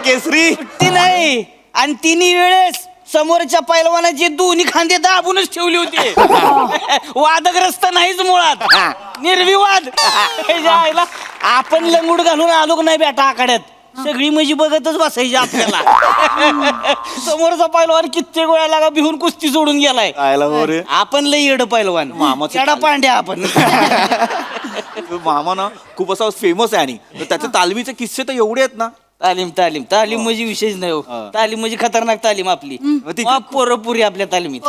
केसरी. ती नाही. आणि 3 वेळेस समोरच्या पैलवानाचे दोन्ही खांदे दाबूनच ठेवले होते. वादग्रस्त नाहीच मुळात. निर्विवाद. जायला आपण लंगूड घालून आलो नाही बेटा आखाड्यात. सगळी म्हणजे बघतच बसायची आपल्याला. समोरचा पैलवान कित्येक वेळा लागा भिवून कुस्ती सोडून गेलाय. आपण लय येड पैलवान. मामाचं येडा पांड्या आपण. मामा ना खूप असा फेमस आहे. आणि त्याचे तालमीचे किस्से तर एवढे आहेत ना. तालीम म्हणजे विशेष नाही हो. तालीम म्हणजे खतरनाक तालीम आपली. पोरं पुरी आपल्या तालमीत.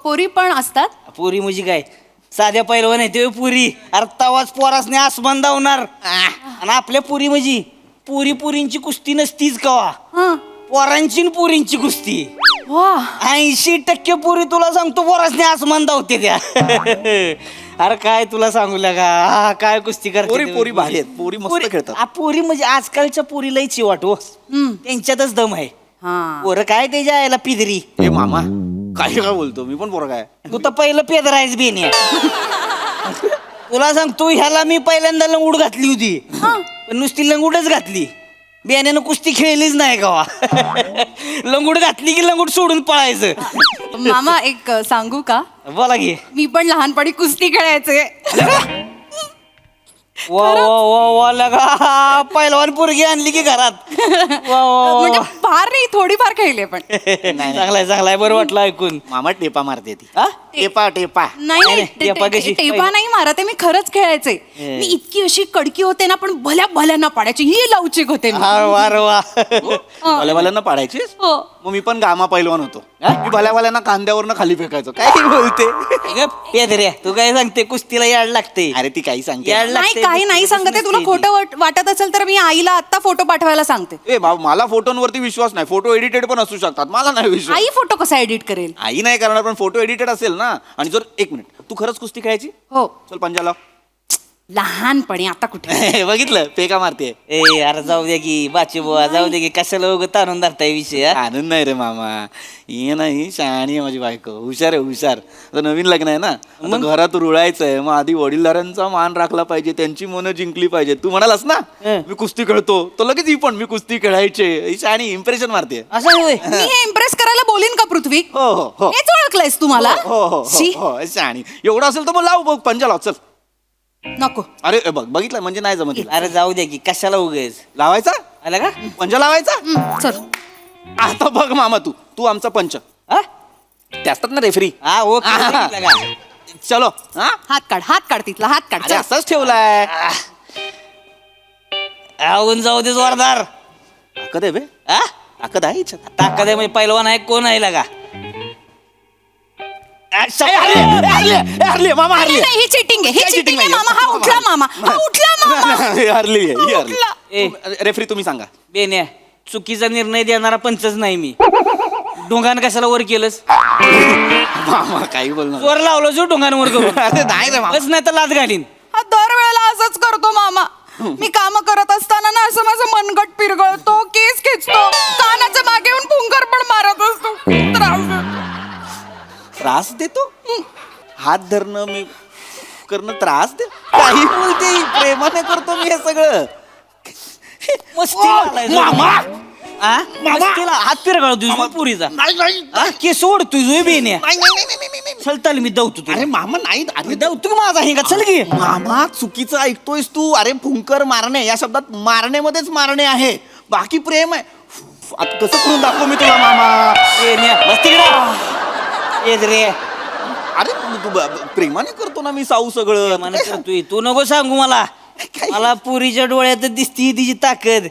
पोरी पण असतात. पुरी म्हणजे काय? साध्या पैलवान आहे ते पुरी. अरे तवाच पोरासने आसमान धावणार. आणि आपल्या पुरी म्हणजे पुरींची कुस्ती नसतीच कवा. पोरांची न पुरींची कुस्ती. 80% पुरी तुला सांगतो पोरासने आसमान धावते त्या. अरे काय तुला सांगू लागा काय कुस्ती करते. पोरी भारी आहेत. पोरी मस्त खेळतात. पोरी म्हणजे आजकालच्या पोरी लई चिवाट हो. त्यांच्यातच दम आहे. पोरं काय त्याच्या यायला पिदरी. हे मामा काय बोलतो. मी पण पोरं काय. तू तर पहिलं पेदरायच बेने. तुला सांगतो ह्याला मी पहिल्यांदा लंगूड घातली होती. पण नुसती लंगूडच घातली. बेण्यानं कुस्ती खेळलीच नाही गावा. लंगूड घातली की लंगूड सोडून पळायचं. मामा एक सांगू का? बोला घे. मी पण लहानपणी कुस्ती खेळायचे. वा वा वा वा लगा पहिलवान पोरगी आणली की घरात. वा वा म्हणजे फार नाही थोडीफार खेळले पण. चांगलाय बरं वाटलं ऐकून. मामा टेपा मारते ती. हा? टेपा नाही टेपा कशी? टेपा नाही मारत मी खरंच खेळायचे. मी इतकी अशी कडकी होते ना पण भल्यांना पाडायची. ही लवचिक होते मी. वा भल्यावाल्यांना पाडायचीस. हो. मग मी पण गामा पैलवान होतो. मी भल्यावाल्यांना खांद्यावरनं खाली फेकायचो. काय बोलते. पेदऱ्या तू काय सांगते कुस्तीला याड लागते. अरे ती काही सांगते. याड नाही लागते. काही नाही सांगते. तुला खोटं वाटत असेल तर मी आईला आत्ता फोटो पाठवायला सांगते. ए बाबा मला फोटोंवरती विश्वास नाही, फोटो एडिटेड पण असू शकतात, मला नाही विश्वास. आई फोटो कसा एडिट करेल? आई नाही करणार, पण फोटो एडिटेड असेल ना. आणि जर एक मिनिट, तू खरंच कुस्ती खेळायची? हो, चल पंजा लाव. लहानपणी, आता कुठे. बघितलं पेका मारते. ए अरे जाऊ दे की बाची बुवा, जाऊ दे की कशाला उगत आणून धरताय विषय हा? आनंद नाही रे मामा, ये नाही शहाणी आहे माझी बायको, हुशार आहे हुशार. आता नवीन लग्न आहे ना, मग घरात रुळायचंय, मग आधी वडीलधाऱ्यांचा मान राखला पाहिजे, त्यांची मनं जिंकली पाहिजे. तू म्हणालास ना मी कुस्ती खेळतो, तो लगेच ही पण मी कुस्ती खेळायचे, ही शहाणी इम्प्रेशन मारते. असं होय. मी हे इम्प्रेस करायला बोलीन का पृथ्वी? हो हो हो हेच ओळखलंयस तू मला? हो हो शी, हो हो, शहाणी. एवढं असेल तर मग लाव बघ, पंजा लाव चल. नको. अरे बघ, बघितलं म्हणजे नाही जमत. अरे जाऊ दे की कशाला उगेस लावायचा आला का? पंजा लावायचा. चल. आता बघ मामा, तू तू आमचा पंच. हा? ते असतात ना रेफरी. हा ओके लगा. चलो हा. हात काढ तिथला, हात काढ. अरे असाच ठेवलाय. आवून जाऊ दे जोरदार. ताकद आहे बे, हा? ताकद आहे हिच्यात. ताकद आहे म्हणजे पैलवान आहे, कोण आहे लगा? हरली मामा, हरली. नाही, ही चिटिंग आहे, ही काही चिटिंग cheating आहे नाहीये. मामा. हा उठला मामा, हा उठला मामा. हरली आहे, ही हरली. ए रेफरी तुम्ही सांगा. बेन्या, चुकीचा निर्णय देणारा पंचच नाही मी. डोंगान कशाला वर केलंस? मामा काही बोलणार. वर लावलं जो डोंगांवर करून. अरे नाही रे मामा. बस नाही तर लाद घालीन. हा दरवेळेला असंच करतो मामा. मी काम करत असताना ना असं माझं मनगट पिरगळतो, केस खेचतो, कानाच्या मागे येऊन फुंकर पण मारत असतो. खूप त्रास देतो. त्रास देतो? हात धरणं मी करणं त्रास दे? काही बोलते, प्रेमाने करतो मी हे सगळं. मस्तीला आलाय जो. मामा हा? मस्तीला हात फिरगाळ तुझा पुरीचा. हा? की सोड तुझी बेन्या. चल चल मी दवतो तुला. अरे मामा नाही. मी अरे दवतो की माझा हिंगा, चल की. मामा चुकीचं ऐकतोयस तू. अरे फुंकर मारणे या शब्दात मारण्यामध्येच मारणे आहे, बाकी प्रेम आहे. आता कसं करून दाखवू मी तुला मामा? बेन्या बस तिकडे. येत रे. अरे तू प्रेमाने करतो ना मी साऊ सगळं. मला करतोय तू, नको सांगू मला. मला पुरीच्या डोळ्यात दिसती तिची ताकद.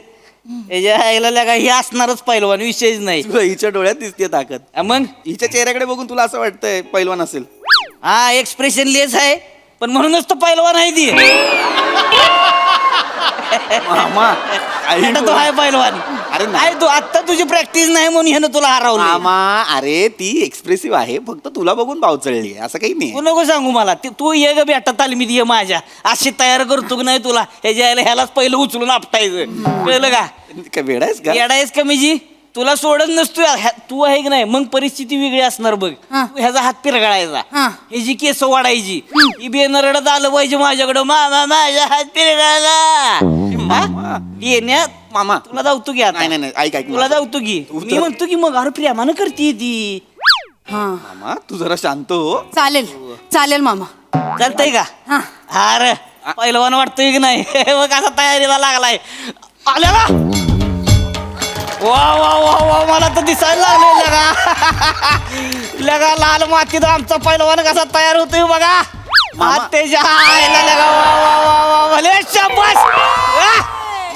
याच्या आईला लगा हे असणारच पैलवान, विषयच नाही. तुला हिच्या डोळ्यात दिसते ताकद. हा मग हिच्या चेहऱ्याकडे बघून तुला असं वाटतंय पैलवान असेल? हा एक्सप्रेशन लेस आहे, पण म्हणूनच तो पैलवान आहे ती. मामा आता तो आहे पैलवान. अरे नाही. आहे तू, आता तुझी प्रॅक्टिस नाही म्हणून ह्यानं तुला हरवलं. मामा अरे ती एक्सप्रेसिव्ह आहे, फक्त तुला बघून भाव चढली आहे, असं काही नाही. तू नको सांगू मला. तू ये ग बेटा तालमीत ये माझ्या. अशी तयार करतो की नाही तुला? ह्याच्या आईला ह्यालाच पहिलं उचलून आपटायचं, कळलं का? काय वेडा आहेस का? येडायस का मी? तुला सोडत नसतो. तू आहे की नाही, मग परिस्थिती वेगळी असणार बघ. तू ह्याचा हात पिरगाळायचा, ह्याची केस वाढायची, ही बेनरडत आलं पाहिजे माझ्याकडं, मामा माझा हात पिरगाळला. येण्यात मामा तुला जाऊतो की आता? नाही नाही ऐक ऐक तुला जाऊतो की मी म्हणतो की मग अरे प्रेमानं करते ती. मामा तू जरा शांत हो. चालेल चालेल मामा. चालतंय का? हा रे पहिलवान वाटतोय की नाही? बघ असा तयारीला लागलाय. आल्या का? वा वा वा वा, मला तर दिसायला लागले लगा लाल मातीत आमचा पहिलवान कसा तयार होतोय बघा. त्याच्या आईला लगा. वा वा वा वा, भले शाबास.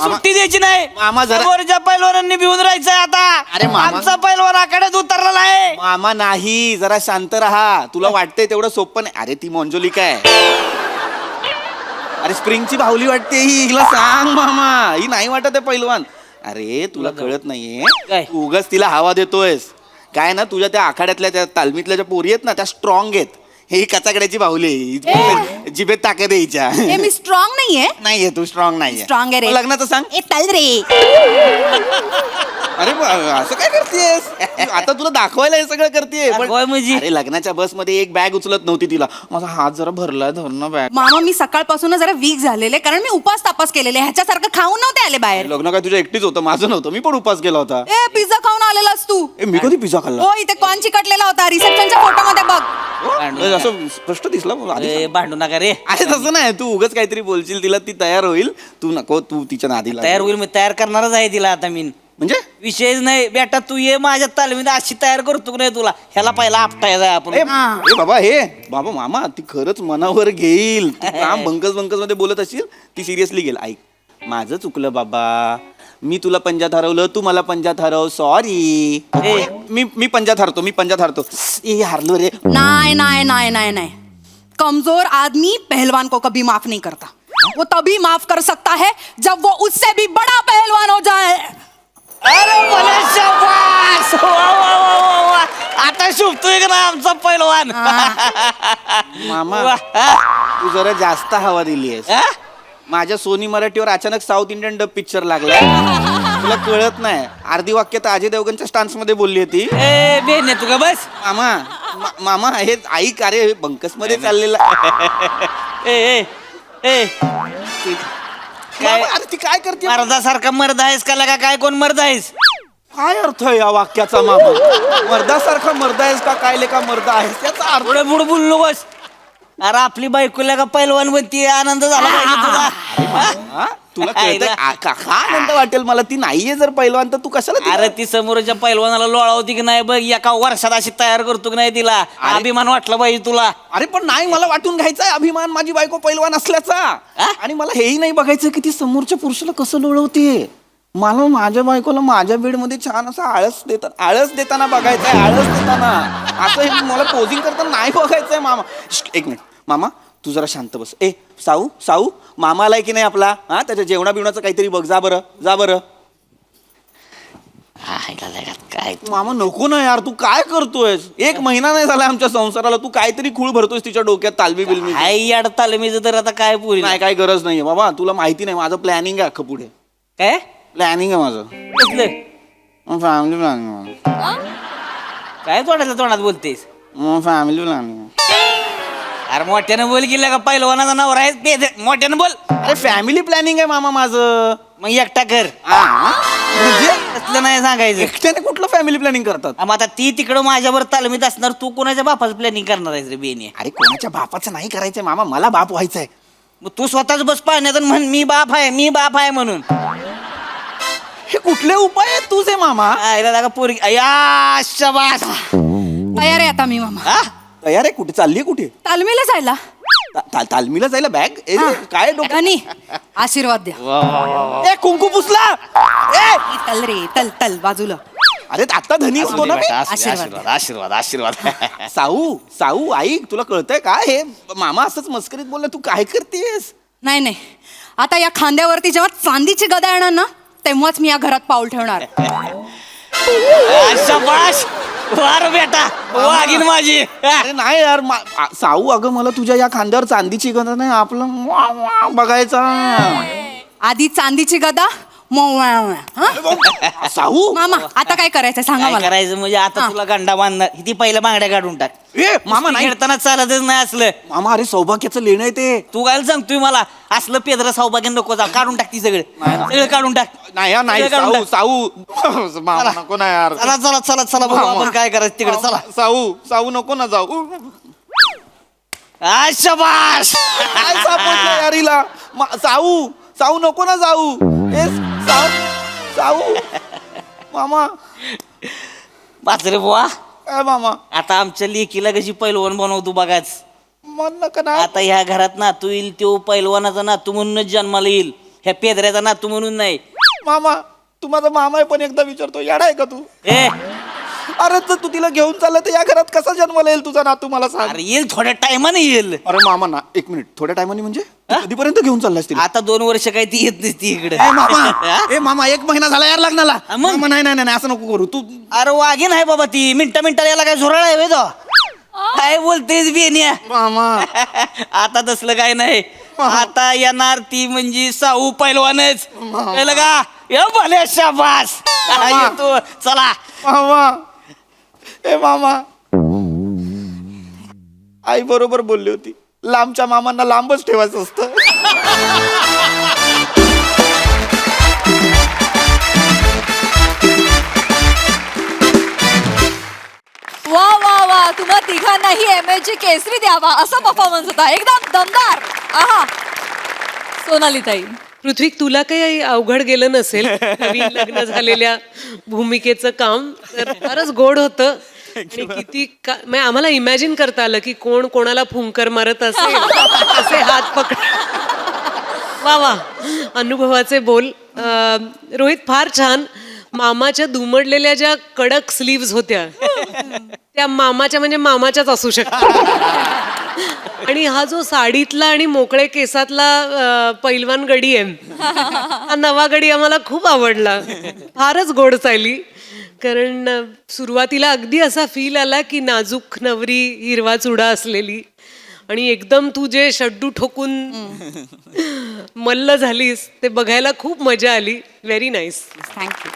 सुट्टी द्यायची नाही मामा जरा- वरच्या पैलवानांनी भिवून राहायचंय आता. अरे मामा- आमचा पैलवान आकड्यात उतरलेला आहे. मामा नाही, जरा शांत राहा. तुला वाटतंय तेवढं सोपं नाही. अरे ती मंजोलिका आहे. अरे स्प्रिंगची बाहुली वाटते ही, हिला सांग मामा, ही नाही वाटत आहे पैलवान. अरे तुला कळत नाहीये, काय? तू उगाच तिला हवा देतोयस. काय ना तुझ्या त्या आखाड्यातल्या त्या तालमीतल्या ज्या पोरी आहेत ना, त्या स्ट्रॉंग आहेत. हे कचाकड्याची बाहुली आहे, जिभेत ताकद आहे हिच्या. हे मी स्ट्रॉंग नाहीये. नाहीये तू स्ट्रॉंग नाहीये. Strong आहे रे. मग लग्नाचं सांग. ए चल रे. अरे असं काय करतेस? आता तुला दाखवायला हे सगळं करतेय. दाखवाय म्हणजे? अरे लग्नाच्या बस मध्ये एक बॅग उचलत नव्हती तिला. माझा हात जरा भरलाय, धरणं बॅग. मामा मी सकाळपासून जरा वीक झालेले, कारण मी उपास तापास केलेले. ह्याच्यासारखं खाऊन नव्हते आले बाहेर. लग्न काय तुझ्या एकटीच होतं, माझं नव्हतं. मी पण उपास केला होता. ए पिझ्झा खाऊन आलेलास तू? ए मी कधी पिझ्झा खाल्ला? हो इथे कॉर्न चिकटलेला होता रिसेप्शनच्या फोटो मध्ये बघ. ए, असं स्पष्ट दिसला मला आधी. ए, भांडू नका रे. अरे तसं नाही, तू उगाच काहीतरी बोलशील तिला, ती तयार होईल. तू नको, तू तिच्या नादी लाग. तयार होईल मी, तयार करणारच आहे तिला आता मी. म्हणजे विषयच नाही बेटा, तू ये माझ्या तालमीत. अशी तयार करतो की नाही तुला? ह्याला पहिला आपटायचा आपण. ए बाबा, हे बाबा मामा, ती खरंच मनावर घेईल. तू काम बंकस बंकस मध्ये बोलत असशील, ती सिरियसली घेईल. ऐक, माझं चुकलं बाबा, मी तुला पंजात हरवलं, तू मला पंजात हरव. सॉरी. मी पंजात हरतो, मी पंजात हरतो. ए हारलो रे. नहीं नहीं नहीं नहीं नहीं, कमजोर आदमी पहलवान को कभी माफ नहीं करता. वो तभी माफ कर सकता है जब वो उससे भी बड़ा पहलवान हो जाए. अरे भले शाबास. शोभतोय का ना आमचा पैलवान मामा वा, तू जरा जास्त हवा दिलीयस. हा? माझ्या सोनी मराठीवर अचानक साऊथ इंडियन डब पिक्चर लागला. तुला कळत नाही, अर्धी वाक्य तर अजय देवगणच्या स्टान्स मध्ये बोलली होती. ए बेने तू का बस मामा हे ऐक, अरे बंकस मध्ये चाललेला. ए ए ए मामा, अरे ती काय करते? मर्दासारखा मर्द आहेस का लगा काय कोण मर्द आहेस काय अर्थ आहे या वाक्याचा मामा? मर्दासारखा मर्द आहेस का काय लेका मर्द आहेस याचा अर्थ? पुढे पुढे बोललो बस. अरे आपली बायकोला का पैलवान बनती आनंद झाला पाहिजे तुला हा? तुला कळतंय? का आनंद वाटेल मला? ती नाहीये जर पैलवान तर तू कशाला तिला- अरे ती समोरच्या पैलवानाला लोळावती की नाही बघ, एका वर्षात अशी तयार करतो की नाही तिला अभिमान वाटला पाहिजे तुला. अरे पण नाही, मला वाटून घ्यायचा आहे अभिमान माझी बायको पैलवान असल्याचा. आणि मला हेही नाही बघायचं की ती समोरच्या पुरुषाला कसं लोळवते. मला माझ्या बायकोला माझ्या बेडमध्ये छान असं आळस देताना बघायचंय. आळस देताना असं हे मला पोझिंग करताना नाही बघायचंय मामा. एक मिनिट मामा, तू जरा शांत बस. ए साऊ मामा आलाय की नाही आपला? हा, त्याच्या जेवणा बिवणाचं काहीतरी बघ. जा बरं. काय मामा नको ना यार, तू काय करतोयस? 1 महिना नाही झाला आमच्या संसाराला, तू काहीतरी खूळ भरतोयस तिच्या डोक्यात तालमी बिलमी. आई अडताल मी तर आता काय पुरी नाही, काय गरज नाहीये बाबा, तुला माहिती नाही माझं प्लॅनिंग आहे अख्खं पुढे. काय प्लॅनिंग आहे माझं, कसलं फॅमिली प्लॅनिंग. काय तोंडात बोलतेस? Family planning. अरे मोठ्यानं बोल की का पैलवानाचा नवरा आहे मोठ्यानं बोल. अरे फॅमिली प्लॅनिंग आहे मामा माझं. मग एकटा कर म्हणजे असलं नाही सांगायचं. एकट्याने कुठलं फॅमिली प्लॅनिंग करतात? मग आता ती तिकडं माझ्यावर तालमीत असणार, तू कोणाच्या बापाचं प्लॅनिंग करणार आहेस रे बेने? अरे कोणाच्या बापाचं नाही करायचंय मामा, मला बाप व्हायचंय. मग तू स्वतःच बस पाहण्यात आणि म्हण मी बाप आहे म्हणून. हे कुठले उपाय आहेत तुझे मामा? आयला पोरी अया शबास. तयार आहे आता मी मामा. हा? तयार आहे? कुठे चालली? कुठे? तालमीला जायला. तालमीला जायला बॅग? काय डोक्यात? आणि आशीर्वाद द्या. ए कुंकू पुसला. ए तल रे तल बाजूला. अरे आता धनी होतो ना मी. आशीर्वाद साऊ ऐक, तुला कळतंय का हे मामा असंच मस्करीत बोलला, तू काय करतेस? नाही आता या खांद्यावरती जेव्हा चांदीची गदा येणार ना, तेव्हाच मी या घरात पाऊल ठेवणार. शबाश वार बेटा वाघीन माझी. अरे नाही यार साऊ, अगं मला तुझ्या या खांद्यावर चांदीची गदा नाही, आपलं बघायचा. आधी चांदीची गदा साऊ मामा आता काय करायचं सांगा काय मला. करायचं म्हणजे आता तुला गंडा बांधणार ती पहिल्या बांगड्या काढून टाक. ए मामा नाही. खेळताना चालतच नाही असलं. मामा अरे सौभाग्याचं लेणं आहे ते. तू काय सांगतोय मला असलं पेदरा सौभाग्य नको जा, काढून टाक ती सगळं काढून टाक. नाही हा, नाही सगळं काढून साऊ मामा नको ना यार. चला बघू आपण काय करायचं तिकडे. चला साऊ नको ना जाऊ. शबाश. काय सापडलं यार हिला? साऊ नको ना जाऊ. ए साऊ मामा. बाचरे बुवा, काय मामा? आता आमच्या लेकीला कशी पैलवान बनवतो बघाच. मन नका ना. आता ह्या घरात नातू येईल, तो पैलवानाचा नातू म्हणूनच जन्माला येईल, ह्या पेदऱ्याचा नातू म्हणून नाही. मामा तू माझा मामा आहे, पण एकदा विचारतो, येडा आहे का तू? ए अरे तर तू तिला घेऊन चालला तर या घरात कसा जन्माला येईल तुझा नातू, मला सांग. अरे येईल थोड्या टायमाने येईल. अरे मामा ना, 1 मिनिट, थोड्या टायमाने म्हणजे कधीपर्यंत घेऊन चाललास तिला? आता 2 वर्ष काही ती येत नसती इकडे. ए मामा 1 महिना झाला यार लग्नाला. मग? मामा नाही असं नको करू तू. अरे वागीन आहे बाबा ती, मिनिटाला याला काय झोराळ आहे तो. काय बोलतेस बेनिया? मामा आता तसलं काय नाही. आता येणार ती म्हणजे साऊ पैलवानच. कळलं का? ये भले शाबास. येतो चला. मामा ए मामा, आई बरोबर बोलली होती, लांबच्या मामांना लांबच ठेवायचं असतं. वा तुम्हा तिघांनाही MH केसरी द्यावा असा परफॉर्मन्स होता, एकदम दमदार. आहा सोनालीताई. पृथ्वी, तुला काही अवघड गेलं नसेल नवीन लग्न झालेल्या भूमिकेचं काम, तर फारच गोड होतं. आणि किती म्हणजे आम्हाला इमॅजिन करता आलं की कोण कोणाला फुंकर मारत असेल, असे हात पकड. वा अनुभवाचे बोल. रोहित फार छान. मामाच्या दुमडलेल्या ज्या कडक स्लीव्स होत्या त्या मामाच्या म्हणजे मामाच्याच असू शकतात. आणि हा जो साडीतला आणि मोकळे केसातला पैलवान गडी आहे, हा नवा गडी आम्हाला खूप आवडला. फारच गोड चाली. कारण सुरुवातीला अगदी असा फील आला की नाजूक नवरी हिरवा चुडा असलेली आणि एकदम तू जे शड्डू ठोकून मल्ल झालीस ते बघायला खूप मजा आली. Very nice. थँक्यू.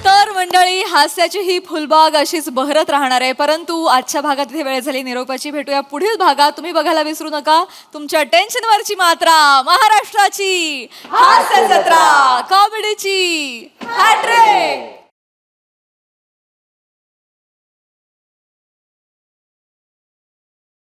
तर मंडळी, हास्याची ही फुलबाग अशीच बहरत राहणार आहे, परंतु आजच्या भागात इथे वेळ झाली निरोपाची. भेटूया पुढील भागात. तुम्ही बघायला विसरू नका तुमच्या टेन्शनवरची मात्रा, महाराष्ट्राची हास्य जत्रा, कॉमेडीची हॅट्रिक.